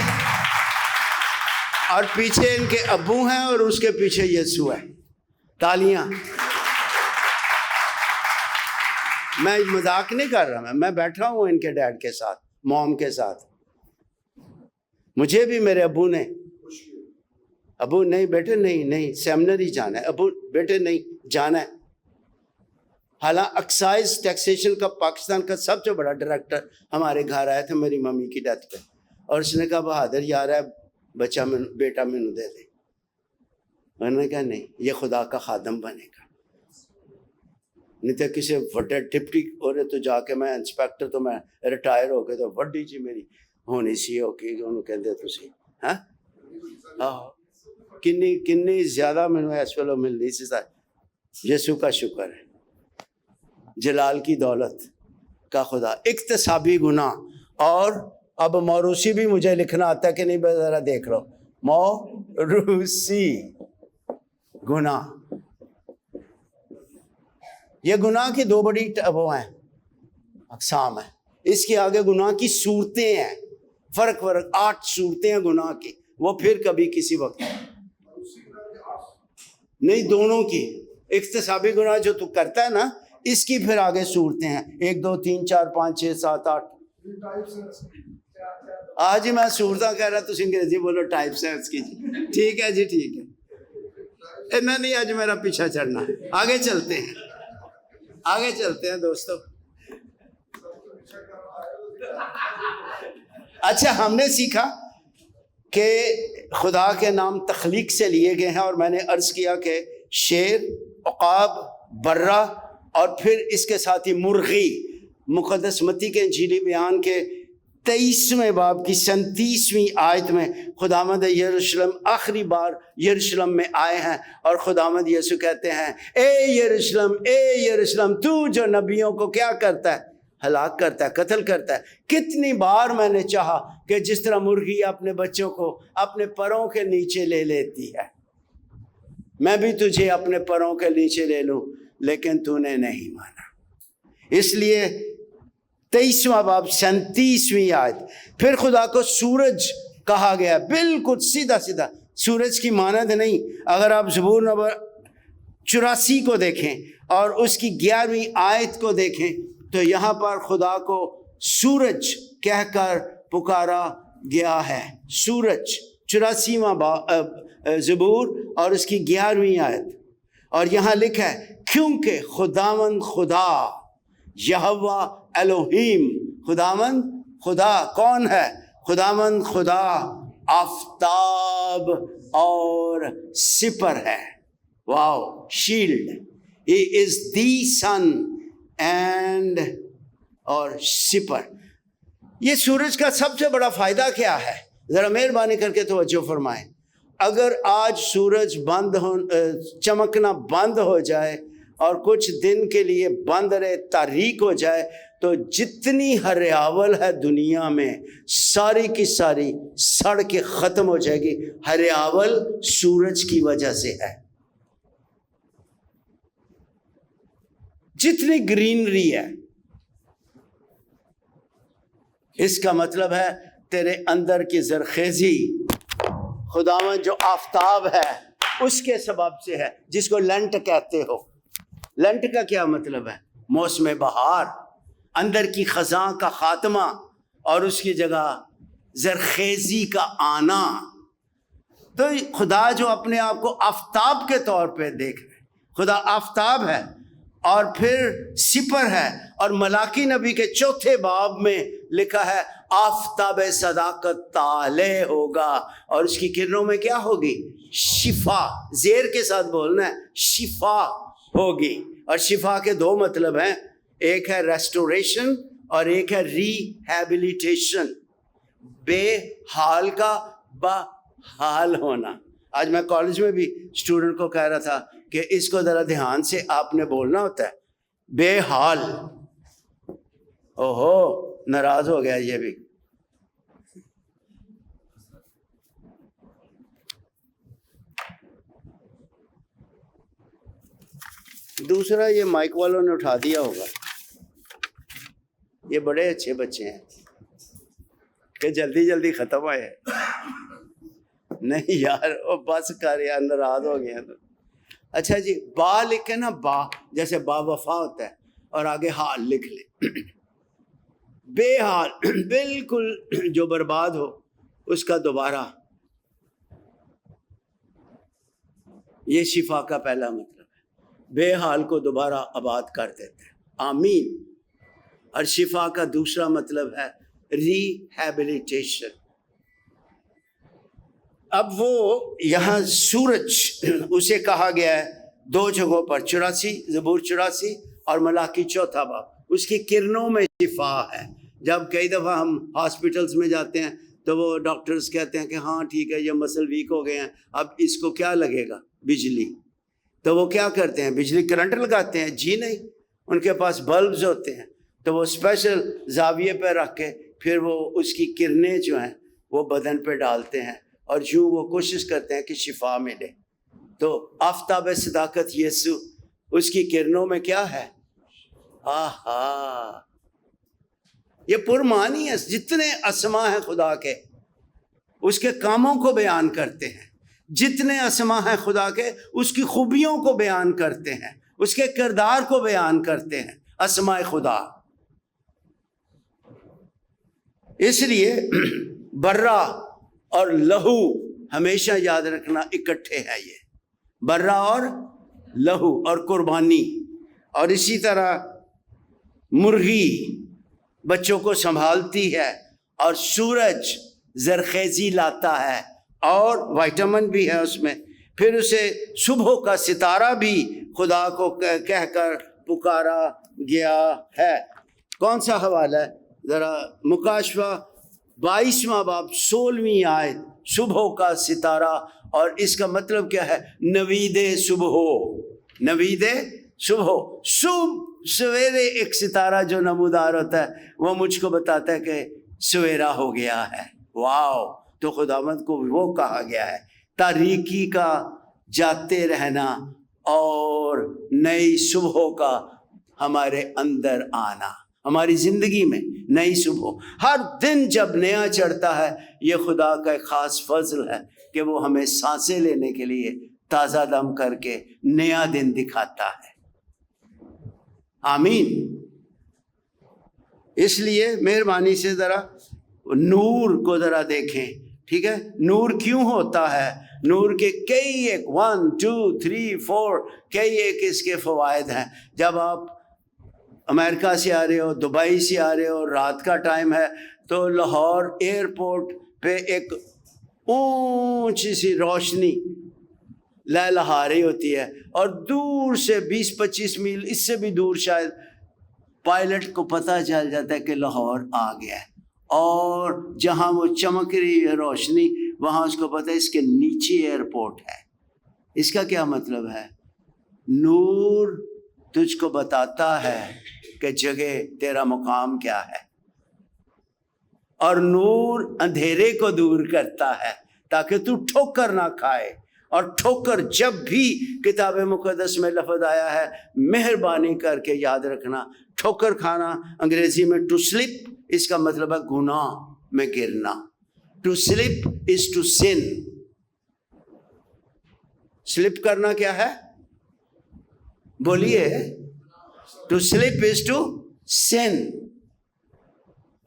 اور پیچھے ان کے ابو ہیں اور اس کے پیچھے یسوع ہے. تالیاں. میں مذاق نہیں کر رہا، میں بیٹھا ہوں ان کے ڈیڈ کے ساتھ، موم کے ساتھ. مجھے بھی میرے ابو نے ابو نہیں بیٹے نہیں سیمنری جانا ہے. ابو بیٹے نہیں جانا ہے. حالانکہ ایکسائز ٹیکسیشن کا پاکستان کا سب سے بڑا ڈائریکٹر ہمارے گھر آیا تھا میری ممی کی ڈیتھ پہ، اور اس نے کہا بہادر یار ہے بچہ بیٹا مینو دے دے. میں نے کہا نہیں، یہ خدا کا خادم بنے گا. نہیں تو کسی وڈے ڈپٹی ہو رہے تو جا کے میں انسپیکٹر تو میں ریٹائر ہو گئے تو وڈی جی میری ہونی سی ہو کے انہوں کہتے تسی ہاں کنی زیادہ مینو اس ویلو ملنی سی. یسوع کا شکر ہے، جلال کی دولت کا خدا. اکتسابی گناہ. اور اب موروثی بھی مجھے لکھنا آتا ہے کہ نہیں، ذرا دیکھ لو. موروثی گناہ، یہ گناہ کی دو بڑی وہ ہیں اقسام ہیں. اس کے آگے گناہ کی صورتیں ہیں، فرق 8 صورتیں ہیں گناہ کی. وہ پھر کبھی کسی وقت نہیں، دونوں کی. اکتسابی گناہ جو تو کرتا ہے نا اس کی پھر آگے صورتیں ہیں 1 2 3 4 5 6 7 8. آج ہی میں صورتیں کہہ رہا تو انگریزی بولو ٹائپس ہیں اس کی. جی ٹھیک ہے، جی ٹھیک ہے. اتنا نہیں آج میرا پیچھا چڑھنا. آگے چلتے ہیں دوستو. اچھا، ہم نے سیکھا کہ خدا کے نام تخلیق سے لیے گئے ہیں، اور میں نے عرض کیا کہ شیر، عقاب، برہ اور پھر اس کے ساتھ ہی مرغی. مقدس متی کے انجیلی بیان کے 23ویں باب کی 37ویں آیت میں خداوند یروشلم آخری بار یروشلم میں آئے ہیں، اور خداوند یسوع کہتے ہیں اے یروشلم تو جو نبیوں کو کیا کرتا ہے؟ ہلاک کرتا ہے، قتل کرتا ہے. کتنی بار میں نے چاہا کہ جس طرح مرغی اپنے بچوں کو اپنے پروں کے نیچے لے لیتی ہے، میں بھی تجھے اپنے پروں کے نیچے لے لوں، لیکن تو نے نہیں مانا. اس لیے 23واں باب 37ویں آیت. پھر خدا کو سورج کہا گیا، بالکل سیدھا سورج کی مانند نہیں. اگر آپ زبور نمبر 84 کو دیکھیں اور اس کی 11ویں آیت کو دیکھیں تو یہاں پر خدا کو سورج کہہ کر پکارا گیا ہے. سورج 84واں زبور اور اس کی 11ویں آیت. اور یہاں لکھا ہے کیونکہ خداوند خدا یہوہ الوہیم. خداوند خدا کون ہے؟ خداوند خدا آفتاب اور سپر ہے. Wow, shield. He is the sun and اور سپر. یہ سورج کا سب سے بڑا فائدہ کیا ہے؟ ذرا مہربانی کر کے توجہ فرمائیں. اگر آج سورج چمکنا بند ہو جائے اور کچھ دن کے لیے بند رہے، تاریک ہو جائے، تو جتنی ہریاول ہے دنیا میں ساری کی ساری سڑ کے ختم ہو جائے گی. ہریاول سورج کی وجہ سے ہے. جتنی گرینری ہے، اس کا مطلب ہے تیرے اندر کی زرخیزی خداوند جو آفتاب ہے اس کے سبب سے ہے، جس کو لنٹ کہتے ہو. لنٹ کا کیا مطلب ہے؟ موسم بہار، اندر کی خزاں کا خاتمہ اور اس کی جگہ زرخیزی کا آنا. تو خدا جو اپنے آپ کو آفتاب کے طور پہ دیکھ رہے، خدا آفتاب ہے اور پھر سپر ہے. اور ملاکی نبی کے 4 باب میں لکھا ہے آفتاب صداقت طالع ہوگا اور اس کی کرنوں میں کیا ہوگی؟ شفا. زیر کے ساتھ بولنا ہے، شفا ہوگی. اور شفا کے 2 مطلب ہیں، ایک ہے ریسٹوریشن اور ایک ہے ریہیبلیٹیشن. بے حال کا بحال ہونا. آج میں کالج میں بھی اسٹوڈنٹ کو کہہ رہا تھا کہ اس کو ذرا دھیان سے آپ نے بولنا ہوتا ہے، بے حال. اوہو، ناراض ہو گیا یہ بھی. دوسرا یہ مائک والوں نے اٹھا دیا ہوگا. یہ بڑے اچھے بچے ہیں کہ جلدی جلدی ختم ہوئے. نہیں یار، وہ بس کر یار، ناراض ہو گیا. اچھا جی، با لکھے نا، با جیسے با وفا ہوتا ہے اور آگے حال لکھ لے. بے حال بالکل جو برباد ہو اس کا دوبارہ. یہ شفا کا پہلا مطلب ہے، بے حال کو دوبارہ آباد کر دیتے ہیں. آمین. اور شفا کا دوسرا مطلب ہے ریہیبلیٹیشن. اب وہ یہاں سورج اسے کہا گیا ہے 2 جگہوں پر، 84 زبور 84 اور ملاکی 4 باب. اس کی کرنوں میں شفا ہے. جب کئی دفعہ ہم ہاسپٹلس میں جاتے ہیں تو وہ ڈاکٹرز کہتے ہیں کہ ہاں ٹھیک ہے، یہ مسل ویک ہو گئے ہیں، اب اس کو کیا لگے گا؟ بجلی. تو وہ کیا کرتے ہیں؟ بجلی کرنٹ لگاتے ہیں؟ جی نہیں، ان کے پاس بلبز ہوتے ہیں، تو وہ اسپیشل زاویے پہ رکھ کے پھر وہ اس کی کرنیں جو ہیں وہ بدن پہ ڈالتے ہیں اور یوں وہ کوشش کرتے ہیں کہ شفا ملے. تو آفتاب صداقت یسوع، اس کی کرنوں میں کیا ہے؟ آہا. یہ پرمانی ہے. جتنے اسما ہیں خدا کے اس کے کاموں کو بیان کرتے ہیں. جتنے اسما ہیں خدا کے اس کی خوبیوں کو بیان کرتے ہیں، اس کے کردار کو بیان کرتے ہیں. اسماء خدا. اس لیے برا اور لہو ہمیشہ یاد رکھنا اکٹھے ہے. یہ برا اور لہو اور قربانی. اور اسی طرح مرغی بچوں کو سنبھالتی ہے اور سورج زرخیزی لاتا ہے اور وائٹامن بھی ہے اس میں. پھر اسے صبح کا ستارہ بھی خدا کو کہہ کر پکارا گیا ہے. کون سا حوالہ ہے؟ ذرا مکاشفہ 22واں باب 16ویں آیت. صبح کا ستارہ، اور اس کا مطلب کیا ہے؟ نوید صبح. نوید صبح. صبح سویرے ایک ستارہ جو نمودار ہوتا ہے وہ مجھ کو بتاتا ہے کہ سویرا ہو گیا ہے. واو. تو خداوند کو وہ کہا گیا ہے تاریکی کا جاتے رہنا اور نئی صبح کا ہمارے اندر آنا. ہماری زندگی میں نئی صبح ہر دن جب نیا چڑھتا ہے، یہ خدا کا ایک خاص فضل ہے کہ وہ ہمیں سانسیں لینے کے لیے تازہ دم کر کے نیا دن دکھاتا ہے. آمین. اس لیے مہربانی سے ذرا نور کو ذرا دیکھیں، ٹھیک ہے؟ نور کیوں ہوتا ہے؟ نور کے کئی ایک 1 2 3 4 کئی ایک اس کے فوائد ہیں۔ جب آپ امریکہ سے آ رہے ہو، دبئی سے آ رہے ہو، رات کا ٹائم ہے، تو لاہور ایئرپورٹ پہ ایک اونچی سی روشنی لہلہا رہی ہوتی ہے، اور دور سے 20-25 میل، اس سے بھی دور شاید، پائلٹ کو پتہ چل جاتا ہے کہ لاہور آ گیا ہے، اور جہاں وہ چمک رہی ہے روشنی، وہاں اس کو پتہ ہے اس کے نیچے ایئرپورٹ ہے۔ اس کا کیا مطلب ہے؟ نور تجھ کو بتاتا ہے کہ جگہ تیرا مقام کیا ہے، اور نور اندھیرے کو دور کرتا ہے تاکہ تو ٹھوکر نہ کھائے۔ اور ٹھوکر جب بھی کتاب مقدس میں لفظ آیا ہے، مہربانی کر کے یاد رکھنا، ٹھوکر کھانا انگریزی میں ٹو سلپ، اس کا مطلب ہے گناہ میں گرنا۔ To slip is to sin. Slip کرنا کیا ہے؟ بولیے۔ To slip is to sin.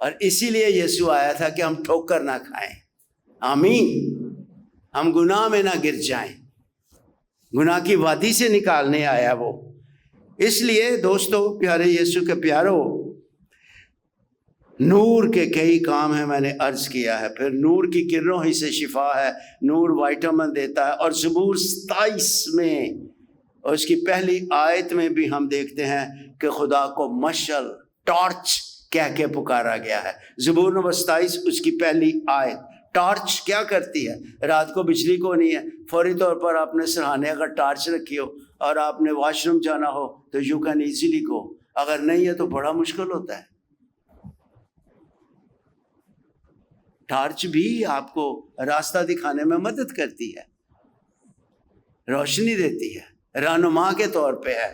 اور اسی لیے یسوع آیا تھا کہ ہم ٹھوکر نہ کھائیں، آمین، ہم گناہ میں نہ گر جائیں، گناہ کی وادی سے نکالنے آیا وہ۔ اس لیے دوستو، پیارے یسوع کے پیارو، نور کے کئی کام ہیں، میں نے عرض کیا ہے۔ پھر نور کی کرنوں ہی سے شفا ہے، نور وائٹامن دیتا ہے۔ اور زبور 27 میں اور اس کی پہلی آیت میں بھی ہم دیکھتے ہیں کہ خدا کو مشعل، ٹارچ کہہ کے پکارا گیا ہے۔ زبور نمبر 27 اس کی پہلی آیت۔ ٹارچ کیا کرتی ہے؟ رات کو بجلی کو نہیں ہے، فوری طور پر آپ نے سرہانے اگر ٹارچ رکھی ہو اور آپ نے واش روم جانا ہو تو یو کین ایزیلی گو، اگر نہیں ہے تو بڑا مشکل ہوتا ہے۔ ٹارچ بھی آپ کو راستہ دکھانے میں مدد کرتی ہے، روشنی دیتی ہے، رہنما کے طور پہ ہے۔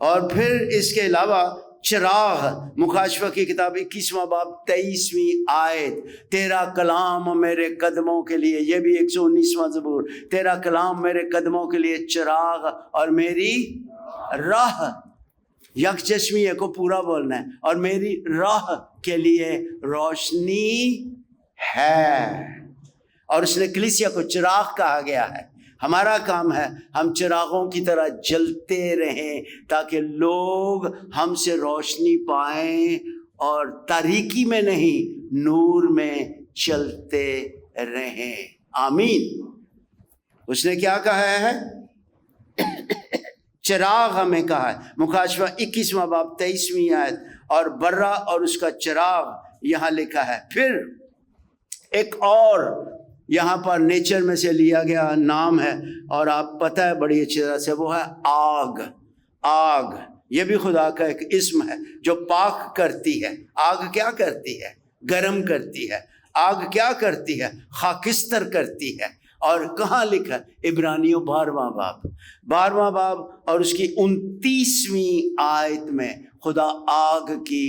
اور پھر اس کے علاوہ چراغ، مکاشفہ کی کتاب 21واں باب 23ویں آیت، تیرا کلام میرے قدموں کے لیے، یہ بھی 119واں زبور، تیرا کلام میرے قدموں کے لیے چراغ اور میری راہ، یک چشمیہ کو پورا بولنا ہے، اور میری راہ کے لیے روشنی ہے۔ اور اس نے کلیسیا کو چراغ کہا گیا ہے۔ ہمارا کام ہے ہم چراغوں کی طرح جلتے رہیں تاکہ لوگ ہم سے روشنی پائیں اور تاریکی میں نہیں، نور میں چلتے رہیں، آمین۔ اس نے کیا کہا ہے؟ چراغ ہمیں کہا ہے، مکاشفہ 21واں باب 23ویں آیت، اور برہ اور اس کا چراغ یہاں لکھا ہے۔ پھر ایک اور یہاں پر نیچر میں سے لیا گیا نام ہے، اور آپ پتہ ہے بڑی اچھی طرح سے، وہ ہے آگ۔ آگ یہ بھی خدا کا ایک اسم ہے جو پاک کرتی ہے۔ آگ کیا کرتی ہے؟ گرم کرتی ہے۔ آگ کیا کرتی ہے؟ خاکستر کرتی ہے۔ اور کہاں لکھا؟ عبرانیوں 12واں باب اور اس کی 29ویں آیت میں خدا آگ کی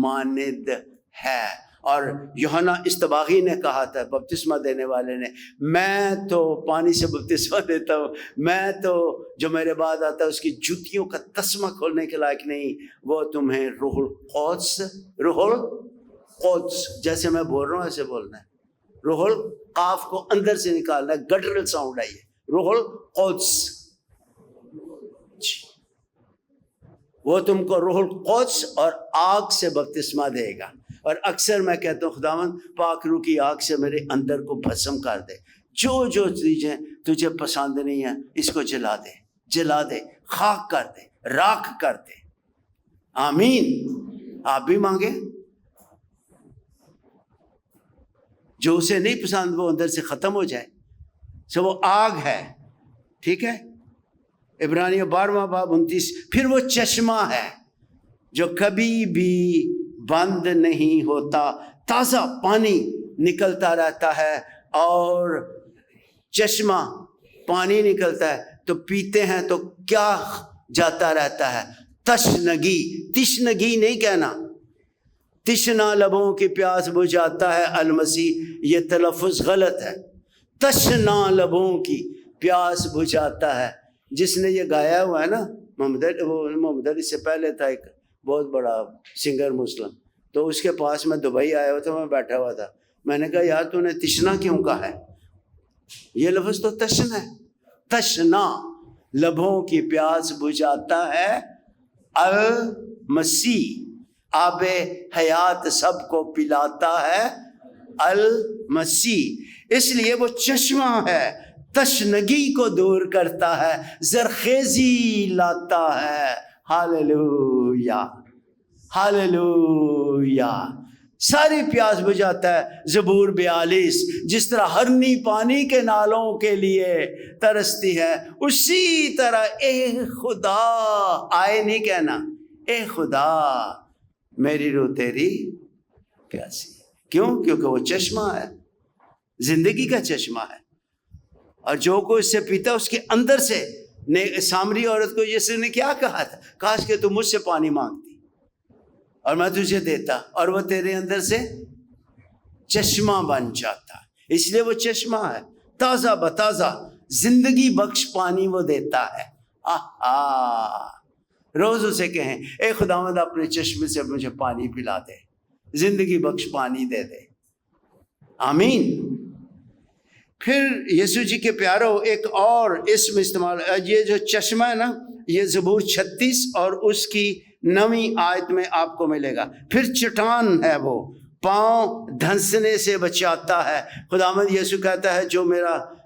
مانند ہے۔ اور یوحنا استباغی نے کہا تھا، بپتسمہ دینے والے نے، میں تو پانی سے بپتسمہ دیتا ہوں، میں تو جو میرے بعد آتا ہے اس کی جوتیوں کا تسمہ کھولنے کے لائق نہیں، وہ تمہیں روح القدس، جیسے میں بول رہا ہوں ایسے بولنا ہے، روح القاف کو اندر سے نکالنا ہے، گٹرل ساؤنڈ آئی ہے، روح القدس، وہ تم کو روح القدس اور آگ سے بپتسمہ دے گا۔ اور اکثر میں کہتا ہوں خداوند پاک روح کی آگ سے میرے اندر کو بھسم کر دے، جو چیزیں تجھے پسند نہیں ہیں اس کو جلا دے، خاک کر دے، راکھ کر دے، آمین۔ آپ بھی مانگیں، جو اسے نہیں پسند وہ اندر سے ختم ہو جائے، سو وہ آگ ہے، ٹھیک ہے۔ عبرانیوں 12واں باب 29۔ پھر وہ چشمہ ہے جو کبھی بھی بند نہیں ہوتا، تازہ پانی نکلتا رہتا ہے، اور چشمہ پانی نکلتا ہے تو پیتے ہیں تو کیا جاتا رہتا ہے؟ تشنگی نہیں کہنا، تشنا لبوں کی پیاس بجھاتا ہے المسیح، یہ تلفظ غلط ہے، تشنا لبوں کی پیاس بجھاتا ہے۔ جس نے یہ گایا ہوا ہے نا، محمد علی سے پہلے تھا ایک بہت بڑا سنگر مسلم، تو تو اس کے پاس میں دبئی آیا ہوا تھا، میں بیٹھا ہوا تھا، میں نے کہا یار تو نے تشنا کیوں کہا ہے؟ یہ لفظ تو تشنا ہے، تشنا لبوں کی پیاس بجھاتا ہے المسیح، آب حیات سب کو پلاتا ہے المسیح، اس لیے وہ چشمہ ہے، تشنگی کو دور کرتا ہے، زرخیزی لاتا ہے۔ ہاللویا ہاللویا، ساری پیاس بجھاتا ہے۔ زبور 42، جس طرح ہرنی پانی کے نالوں کے لیے ترستی ہے، اسی طرح اے خدا، آئے نہیں کہنا، اے خدا میری روح تیری پیاسی۔ کیوں؟ کیونکہ وہ چشمہ ہے، زندگی کا چشمہ ہے، اور جو کوئی اس سے پیتا اس کے اندر سے۔ سامری عورت کو یسوع نے کیا کہا تھا؟ کاش کہ تو مجھ سے پانی مانگتی اور میں تجھے دیتا، اور وہ تیرے اندر سے چشمہ بن جاتا۔ اس لیے وہ چشمہ ہے، تازہ بتازہ زندگی بخش پانی وہ دیتا ہے۔ روز اسے کہیں اے خداوند اپنے چشمے سے مجھے پانی پلا دے، زندگی بخش پانی دے دے۔ آمین۔ پھر یسوع جی کے پیارو ایک اور اسم استعمال، یہ جو چشمہ ہے نا، یہ زبور 36 اور اس کی 9ویں آیت میں آپ کو ملے گا۔ پھر چٹان ہے، وہ پاؤں دھنسنے سے بچاتا ہے۔ خداوند یسوع کہتا ہے جو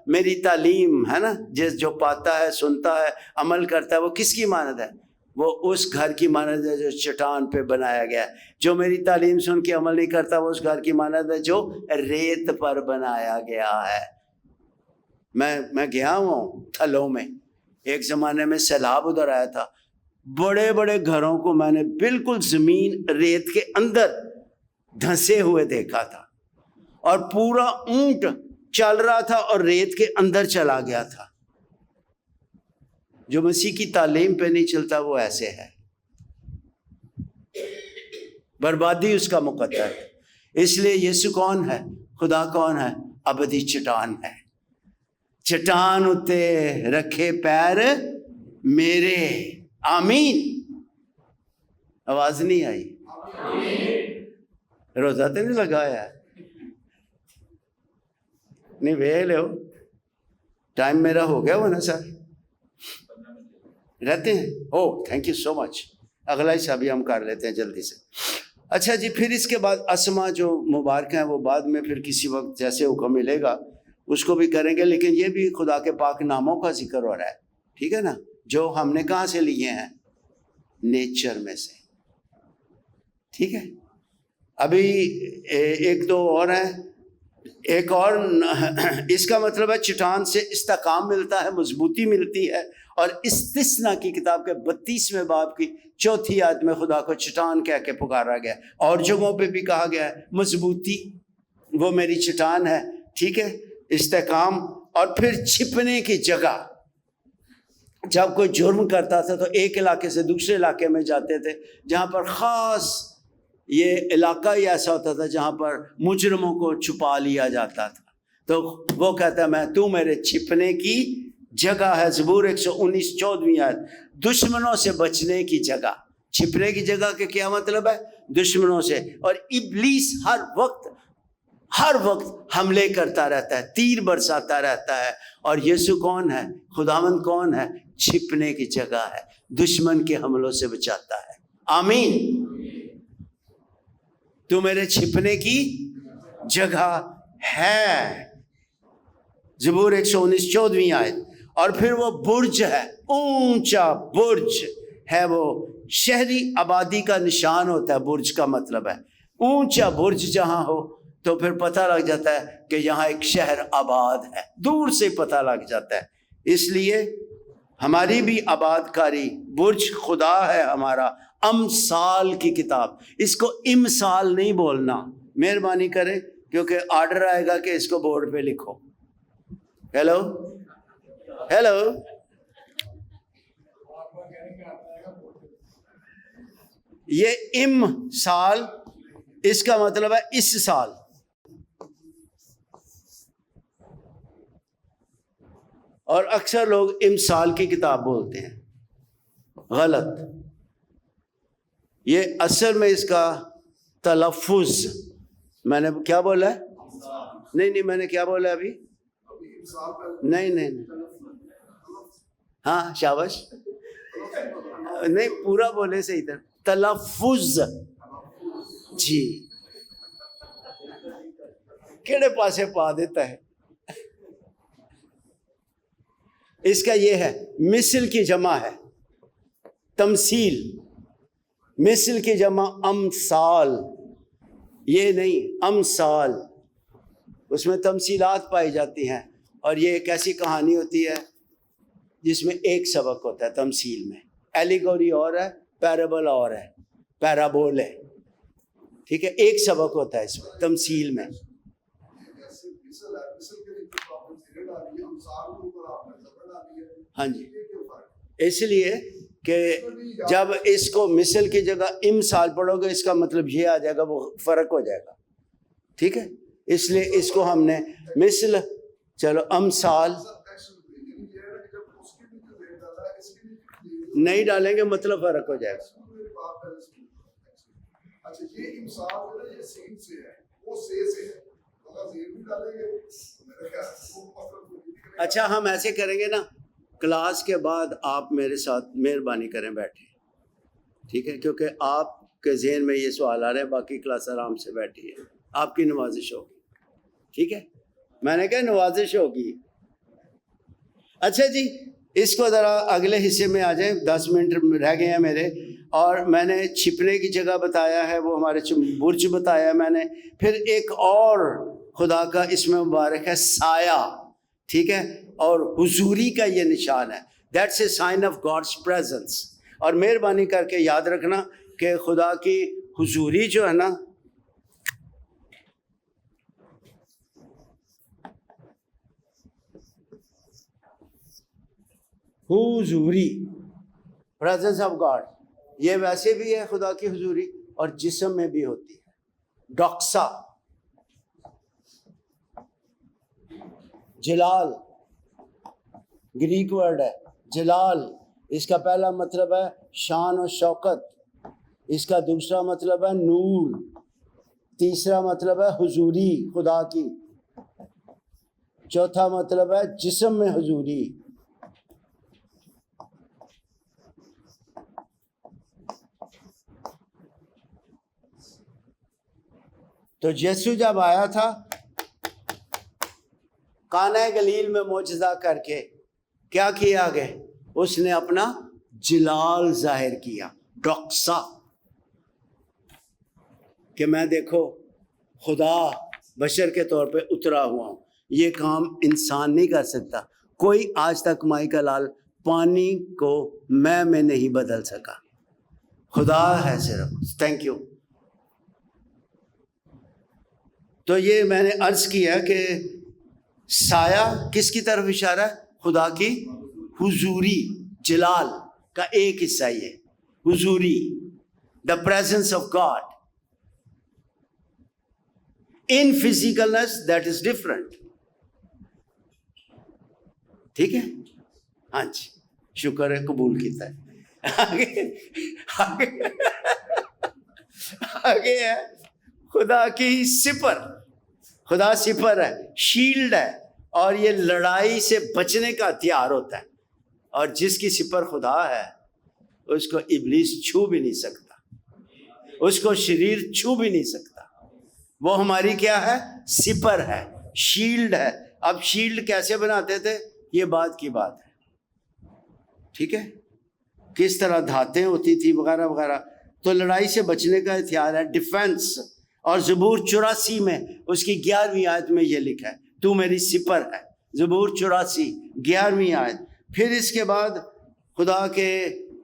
میری تعلیم ہے نا، جو پاتا ہے، سنتا ہے، عمل کرتا ہے، وہ کس کی مانند ہے؟ وہ اس گھر کی مانند ہے جو چٹان پہ بنایا گیا ہے۔ جو میری تعلیم سن کے عمل نہیں کرتا، وہ اس گھر کی مانند ہے جو ریت پر بنایا گیا ہے۔ میں گیا ہوں تھلوں میں، ایک زمانے میں سیلاب ادھر آیا تھا، بڑے بڑے گھروں کو میں نے بالکل زمین ریت کے اندر دھنسے ہوئے دیکھا تھا، اور پورا اونٹ چل رہا تھا اور ریت کے اندر چلا گیا تھا۔ جو مسیح کی تعلیم پہ نہیں چلتا وہ ایسے ہے، بربادی اس کا مقدر ہے۔ اس لیے یسوع کون ہے؟ خدا کون ہے؟ ابدی چٹان ہے۔ چٹان اتے رکھے پیر میرے، آمین۔ آواز نہیں آئی؟ روزہ تو نہیں لگایا؟ نہیں ویلے ہو، ٹائم میرا ہو گیا وہ نا سر، رہتے ہیں؟ تھینک یو سو مچ، اگلا حصہ بھی ہم کر لیتے ہیں جلدی سے۔ اچھا جی، پھر اس کے بعد اسما جو مبارک ہیں وہ بعد میں پھر کسی وقت جیسے حکم ملے گا اس کو بھی کریں گے، لیکن یہ بھی خدا کے پاک ناموں کا ذکر ہو رہا ہے، ٹھیک ہے نا، جو ہم نے کہاں سے لیے ہیں؟ نیچر میں سے، ٹھیک ہے۔ ابھی ایک دو اور ہیں، ایک اور اس کا مطلب ہے چٹان سے استحکام ملتا ہے، مضبوطی ملتی ہے، اور استثنا کی کتاب کے 32ویں باب کی 4 آیت میں خدا کو چٹان کہہ کے پکارا گیا، اور جگہوں پہ بھی کہا گیا ہے مضبوطی، وہ میری چٹان ہے، ٹھیک ہے، استحکام۔ اور پھر چھپنے کی جگہ، جب کوئی جرم کرتا تھا تو ایک علاقے سے دوسرے علاقے میں جاتے تھے، جہاں پر خاص یہ علاقہ ہی ایسا ہوتا تھا جہاں پر مجرموں کو چھپا لیا جاتا تھا، تو وہ کہتا ہے تو میرے چھپنے کی جگہ ہے۔ زبور 119 14ویں آیت، دشمنوں سے بچنے کی جگہ۔ چھپنے کی جگہ کے کیا مطلب ہے؟ دشمنوں سے۔ اور ابلیس ہر وقت حملے کرتا رہتا ہے، تیر برساتا رہتا ہے، اور یسوع کون ہے؟ خداوند کون ہے؟ چھپنے کی جگہ ہے، دشمن کے حملوں سے بچاتا ہے۔ آمین۔ تو میرے چھپنے کی جگہ ہے، زبور 119 14ویں آیت۔ اور پھر وہ برج ہے، اونچا برج ہے، وہ شہری آبادی کا نشان ہوتا ہے۔ برج کا مطلب ہے اونچا برج جہاں ہو تو پھر پتہ لگ جاتا ہے کہ یہاں ایک شہر آباد ہے، دور سے پتہ لگ جاتا ہے۔ اس لیے ہماری بھی آباد کاری، برج خدا ہے ہمارا، امثال کی کتاب، اس کو امثال نہیں بولنا، مہربانی کریں، کیونکہ آرڈر آئے گا کہ اس کو بورڈ پہ لکھو۔ ہیلو یہ امثال، اس کا مطلب ہے اس سال۔ اور اکثر لوگ امثال کی کتاب بولتے ہیں، غلط۔ یہ اصل میں اس کا تلفظ. میں نے کیا بولا ہے؟ نہیں میں نے کیا بولا ابھی؟ نہیں ہاں شاباش, نہیں پورا بولے صحیح طرح. تلفظ جی, کیڑے پاسے پا دیتا ہے. اس کا یہ ہے, مثل کی جمع ہے تمثیل, مثل کی جمع امثال, یہ نہیں امثال, اس میں تمثیلات پائی جاتی ہیں. اور یہ ایک ایسی کہانی ہوتی ہے جس میں ایک سبق ہوتا ہے تمثیل میں. ایلیگوری اور ہے, پیرابل اور ہے, پیرابول ہے, ٹھیک ہے, ایک سبق ہوتا ہے اس میں تمثیل میں. ہاں جی, اس لیے کہ جب اس کو مثل کی جگہ امثال پڑھو گے اس کا مطلب یہ آ جائے گا, وہ فرق ہو جائے گا, ٹھیک ہے. اس لیے اس کو ہم نے مثل, چلو امثال نہیں ڈالیں گے مطلب فرق ہو جائے گا. اچھا ہم ایسے کریں گے نا, کلاس کے بعد آپ میرے ساتھ مہربانی کریں بیٹھیں, ٹھیک ہے, کیونکہ آپ کے ذہن میں یہ سوال آ رہے ہیں, باقی کلاس آرام سے بیٹھی ہے, آپ کی نوازش ہوگی, ٹھیک ہے. میں نے کہا نوازش ہوگی. اچھا جی, اس کو ذرا اگلے حصے میں آ جائیں, 10 منٹ رہ گئے ہیں میرے. اور میں نے چھپنے کی جگہ بتایا ہے, وہ ہمارے برج بتایا میں نے. پھر ایک اور خدا کا اسم مبارک ہے سایہ, ٹھیک ہے, اور حضوری کا یہ نشان ہے. That's a sign of God's presence. اور مہربانی کر کے یاد رکھنا کہ خدا کی حضوری جو ہے نا, حضوری پریزنس آف گاڈ, یہ ویسے بھی ہے خدا کی حضوری اور جسم میں بھی ہوتی ہے. ڈاکسا, جلال, گریک ورڈ ہے جلال. اس کا پہلا مطلب ہے شان و شوکت, اس کا دوسرا مطلب ہے نور, تیسرا مطلب ہے حضوری خدا کی, چوتھا مطلب ہے جسم میں حضوری. تو یسوع جب آیا تھا قانا گلیل میں معجزہ کر کے کیا کیا گئے, اس نے اپنا جلال ظاہر کیا, ڈاکسا, کہ میں دیکھو خدا بشر کے طور پہ اترا ہوا ہوں. یہ کام انسان نہیں کر سکتا. کوئی آج تک مائیکا لال پانی کو میں نہیں بدل سکا, خدا ہے صرف. Thank you. تو یہ میں نے عرض کیا کہ سایہ کس کی طرف اشارہ ہے؟ خدا کی حضوری, جلال کا ایک حصہ یہ حضوری, the presence of God in physicalness, that is different. ٹھیک ہے, ہاں جی, شکر ہے قبول کیتا ہے. آگے ہے خدا کی سپر. خدا سپر ہے, شیلڈ ہے, اور یہ لڑائی سے بچنے کا ہتھیار ہوتا ہے. اور جس کی سپر خدا ہے اس کو ابلیس چھو بھی نہیں سکتا, اس کو شریر چھو بھی نہیں سکتا. وہ ہماری کیا ہے؟ سپر ہے, شیلڈ ہے. اب شیلڈ کیسے بناتے تھے یہ بات کی بات ہے, ٹھیک ہے, کس طرح دھاتیں ہوتی تھی وغیرہ وغیرہ. تو لڑائی سے بچنے کا ہتھیار ہے ڈیفنس. اور زبور 84 میں اس کی 11ویں آیت میں یہ لکھا ہے تو میری سپر ہے. زبور 84 11ویں آیت. پھر اس کے بعد خدا کے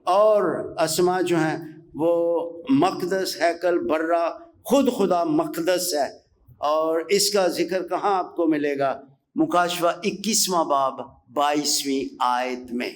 اور اسما جو ہیں وہ مقدس, ہیکل, برہ, خود خدا مقدس ہے. اور اس کا ذکر کہاں آپ کو ملے گا؟ مکاشفہ 21واں باب 22ویں آیت میں.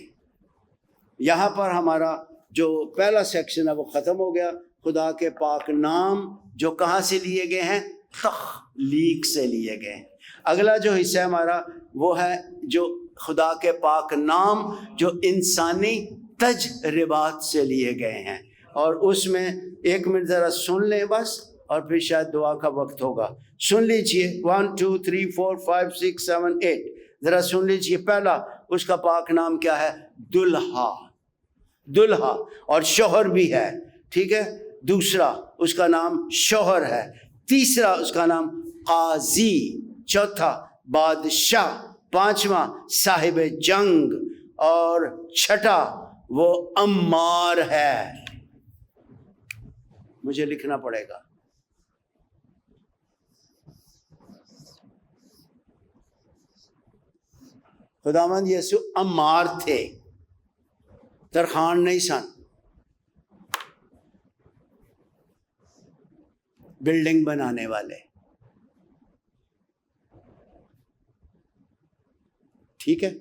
یہاں پر ہمارا جو پہلا سیکشن ہے وہ ختم ہو گیا. خدا کے پاک نام جو کہاں سے لیے گئے ہیں؟ تخلیق سے لیے گئے ہیں. اگلا جو حصہ ہے ہمارا وہ ہے جو خدا کے پاک نام جو انسانی تجربات سے لیے گئے ہیں. اور اس میں ایک منٹ ذرا سن لیں بس, اور پھر شاید دعا کا وقت ہوگا. سن لیجئے 1 2 3 4 5 6 7 8. ذرا سن لیجئے. پہلا اس کا پاک نام کیا ہے؟ دلہا. دلہا اور شوہر بھی ہے. ٹھیک ہے. دوسرا اس کا نام شوہر ہے. تیسرا اس کا نام قاضی. چوتھا بادشاہ. پانچواں صاحب جنگ. اور چھٹا وہ عمار ہے. مجھے لکھنا پڑے گا. خداوند یسوع عمار تھے، ترخان نہیں سن. بلڈنگ بنانے والے. ٹھیک ہے.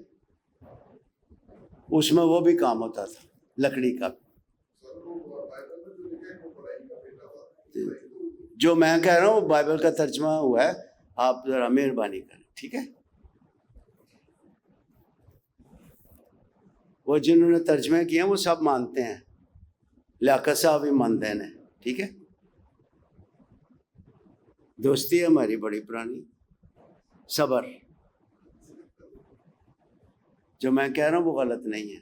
اس میں وہ بھی کام ہوتا تھا، لکڑی کا. جو میں کہہ رہا ہوں وہ بائبل کا ترجمہ ہوا ہے، آپ ذرا مہربانی کریں. ٹھیک ہے. وہ جنہوں نے ترجمے کیے ہیں وہ سب مانتے ہیں. لیاقت صاحب بھی مانتے ہیں. ٹھیک ہے. دوستی ہے ہماری بڑی پرانی. صبر. جو میں کہہ رہا ہوں وہ غلط نہیں ہے.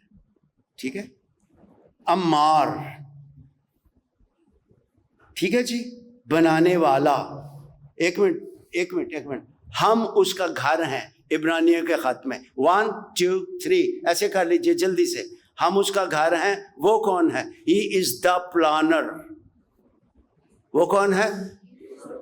ٹھیک ہے. عمار. ٹھیک ہے جی. بنانے والا. ایک منٹ. ہم اس کا گھر ہیں. عبرانیوں کے خط میں 1 2 3 ایسے کر لیجئے جلدی سے. ہم اس کا گھر ہیں. وہ کون ہے؟ ہی از دا پلانر. وہ کون ہے؟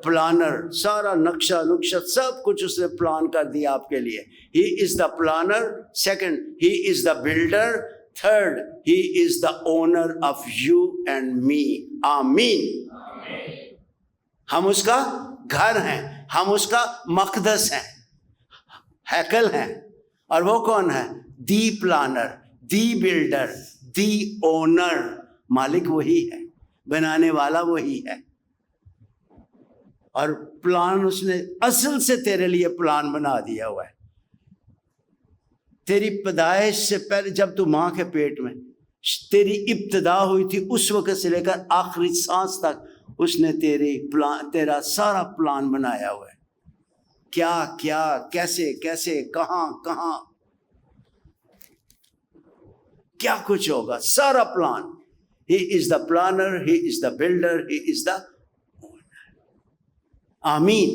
پلانر. سارا نقشہ سب کچھ اس نے پلان کر دیا آپ کے لیے. He is the planner. Second he is the builder. Third he is the owner of you and me. آمین. ہم اس کا گھر ہیں. ہم اس کا مقدس ہیں، ہیکل ہیں. اور وہ کون ہے؟ The planner, the builder, the owner. مالک وہی ہے، بنانے والا وہی ہے. اور پلان اس نے اصل سے تیرے لیے پلان بنا دیا ہوا ہے. تیری پیدائش سے پہلے جب تو ماں کے پیٹ میں تیری ابتدا ہوئی تھی، اس وقت سے لے کر آخری سانس تک اس نے تیرا سارا پلان بنایا ہوا ہے. کیا کیا، کیسے کیسے، کہاں کہاں، کیا کچھ ہوگا، سارا plan. He is the planner, he is the builder, he is the owner. آمین.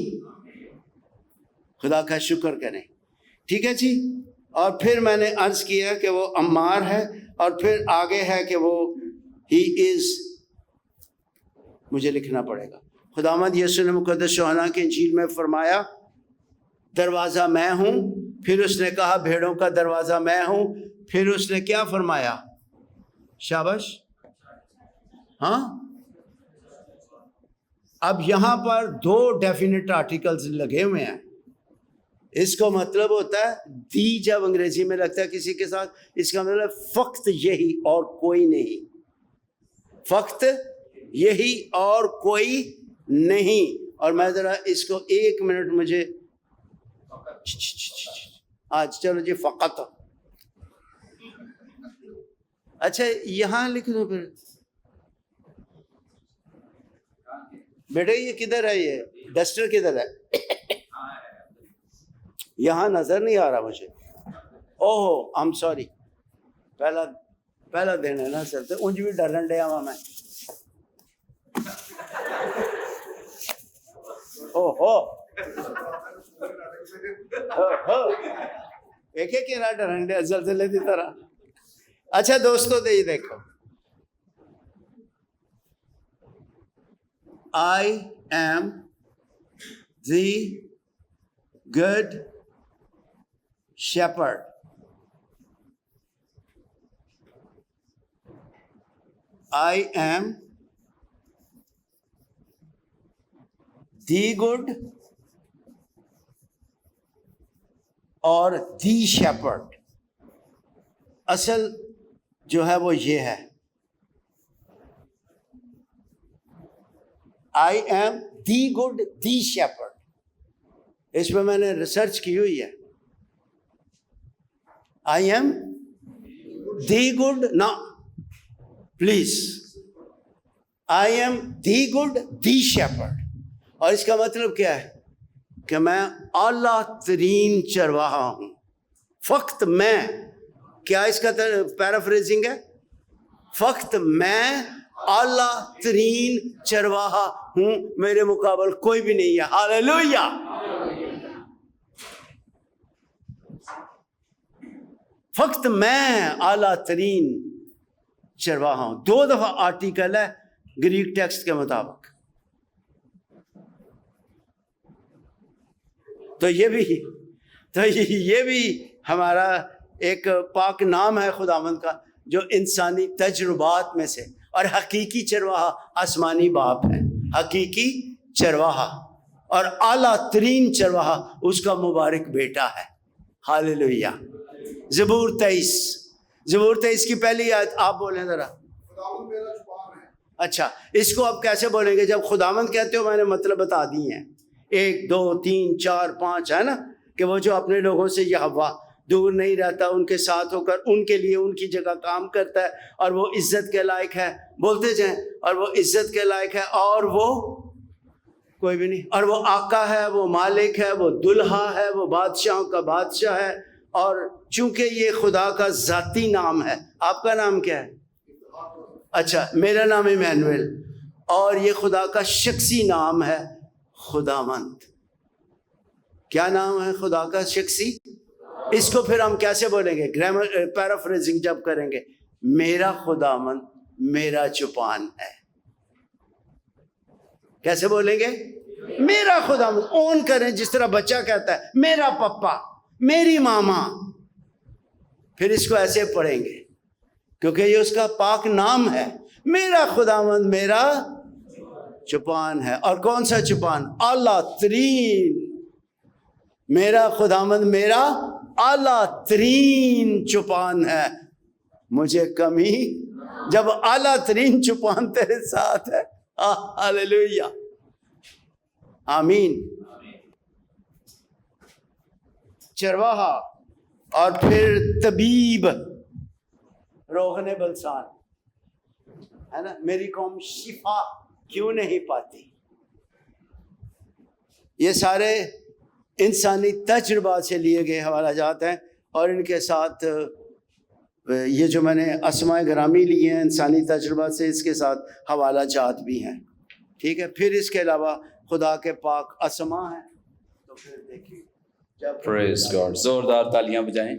خدا کا شکر کریں. ٹھیک ہے جی. اور پھر میں نے عرض کیا کہ وہ عمار ہے. اور پھر آگے ہے کہ وہ ہی از، مجھے لکھنا پڑے گا. خداوند یسوع نے مقدس یوحنا کی انجیل میں فرمایا دروازہ میں ہوں. پھر اس نے کہا بھیڑوں کا دروازہ میں ہوں. پھر اس نے کیا فرمایا؟ شاباش. ہاں. اب یہاں پر 2 ڈیفینٹ آرٹیکلز لگے ہوئے ہیں. اس کو مطلب ہوتا ہے دی. جب انگریزی میں لگتا ہے کسی کے ساتھ، اس کا مطلب فقط یہی اور کوئی نہیں. فقط یہی اور کوئی نہیں. اور میں ذرا اس کو 1 منٹ، مجھے آج چلو جی فقط. اچھا یہاں لکھ دو پھر. بیٹے یہ کدھر ہے؟ یہ ڈسٹر کدھر ہے؟ یہاں نظر نہیں آ رہا مجھے. اوہو آئی ایم سوری. پہلا دن ہے نا سر، تو انج بھی ڈرن ڈیا ہوا میں. اوہو ایک ایک رہا ڈرن ڈیا زلزلے کی طرح. اچھا دوستو یہ دیکھو، I am the good shepherd. I am the good اور the shepherd. اصل جو ہے وہ یہ ہے، I am the good, the shepherd. اس پہ میں نے ریسرچ کی ہوئی ہے. I am the good. Now, please, I am the good the Shepard. اور اس کا مطلب کیا ہے کہ میں اعلیٰ ترین چرواہا ہوں. فقط میں، کیا اس کا پیرافریزنگ ہے؟ فقط میں اعلیٰ ترین چرواہا ہوں، میرے مقابل کوئی بھی نہیں ہے. ہاللیلویہ. فقط میں اعلیٰ ترین چرواہا ہوں. 2 دفعہ آرٹیکل ہے گریک ٹیکسٹ کے مطابق. تو یہ بھی ہمارا ایک پاک نام ہے خداوند کا، جو انسانی تجربات میں سے. اور حقیقی چرواہا آسمانی باپ ہے، حقیقی چرواہا، اور اعلیٰ ترین چرواہا اس کا مبارک بیٹا ہے. ہاللیلویہ. زبور 23 کی پہلی آیت آپ بولیں ذرا. خداوند میرا زبان ہے. اچھا، اس کو آپ کیسے بولیں گے؟ جب خداوند کہتے ہو میں نے مطلب بتا دی ہیں، 1 2 3 4 5 ہے نا، کہ وہ جو اپنے لوگوں سے یہوہ دور نہیں رہتا، ان کے ساتھ ہو کر ان کے لیے ان کی جگہ کام کرتا ہے، اور وہ عزت کے لائق ہے. بولتے جائیں. اور وہ عزت کے لائق ہے، اور وہ کوئی بھی نہیں. اور وہ آقا ہے، وہ مالک ہے، وہ دلہا ہے، وہ بادشاہوں کا بادشاہ ہے. اور چونکہ یہ خدا کا ذاتی نام ہے. آپ کا نام کیا ہے؟ اچھا، میرا نام ایمینویل. اور یہ خدا کا شخصی نام ہے خداوند. کیا نام ہے خدا کا شخصی؟ اس کو پھر ہم کیسے بولیں گے؟ گرامر پیرافریزنگ جب کریں گے، میرا خداوند میرا چوپان ہے. کیسے بولیں گے؟ میرا خداوند. اون کریں، جس طرح بچہ کہتا ہے میرا پپا، میری ماما. پھر اس کو ایسے پڑھیں گے کیونکہ یہ اس کا پاک نام ہے. میرا خداوند میرا چوپان ہے. اور کون سا چوپان؟ اعلیٰ ترین. میرا خداوند میرا اعلیٰ ترین چوپان ہے، مجھے کمی. جب اعلیٰ ترین چوپان تیرے ساتھ ہے، ہاللیلویہ، آمین. چرواہا، اور پھر طبیب، روغن بلسان ہے نا. میری قوم شفا کیوں نہیں پاتی؟ یہ سارے انسانی تجربات سے لیے گئے حوالہ جات ہیں، اور ان کے ساتھ یہ جو میں نے اسماء گرامی لی ہیں انسانی تجربات سے، اس کے ساتھ حوالہ جات بھی ہیں. ٹھیک ہے. پھر اس کے علاوہ خدا کے پاک اسماء ہیں. تو پھر دیکھیے، پریز گاڈ. زوردار تالیاں بجائیں.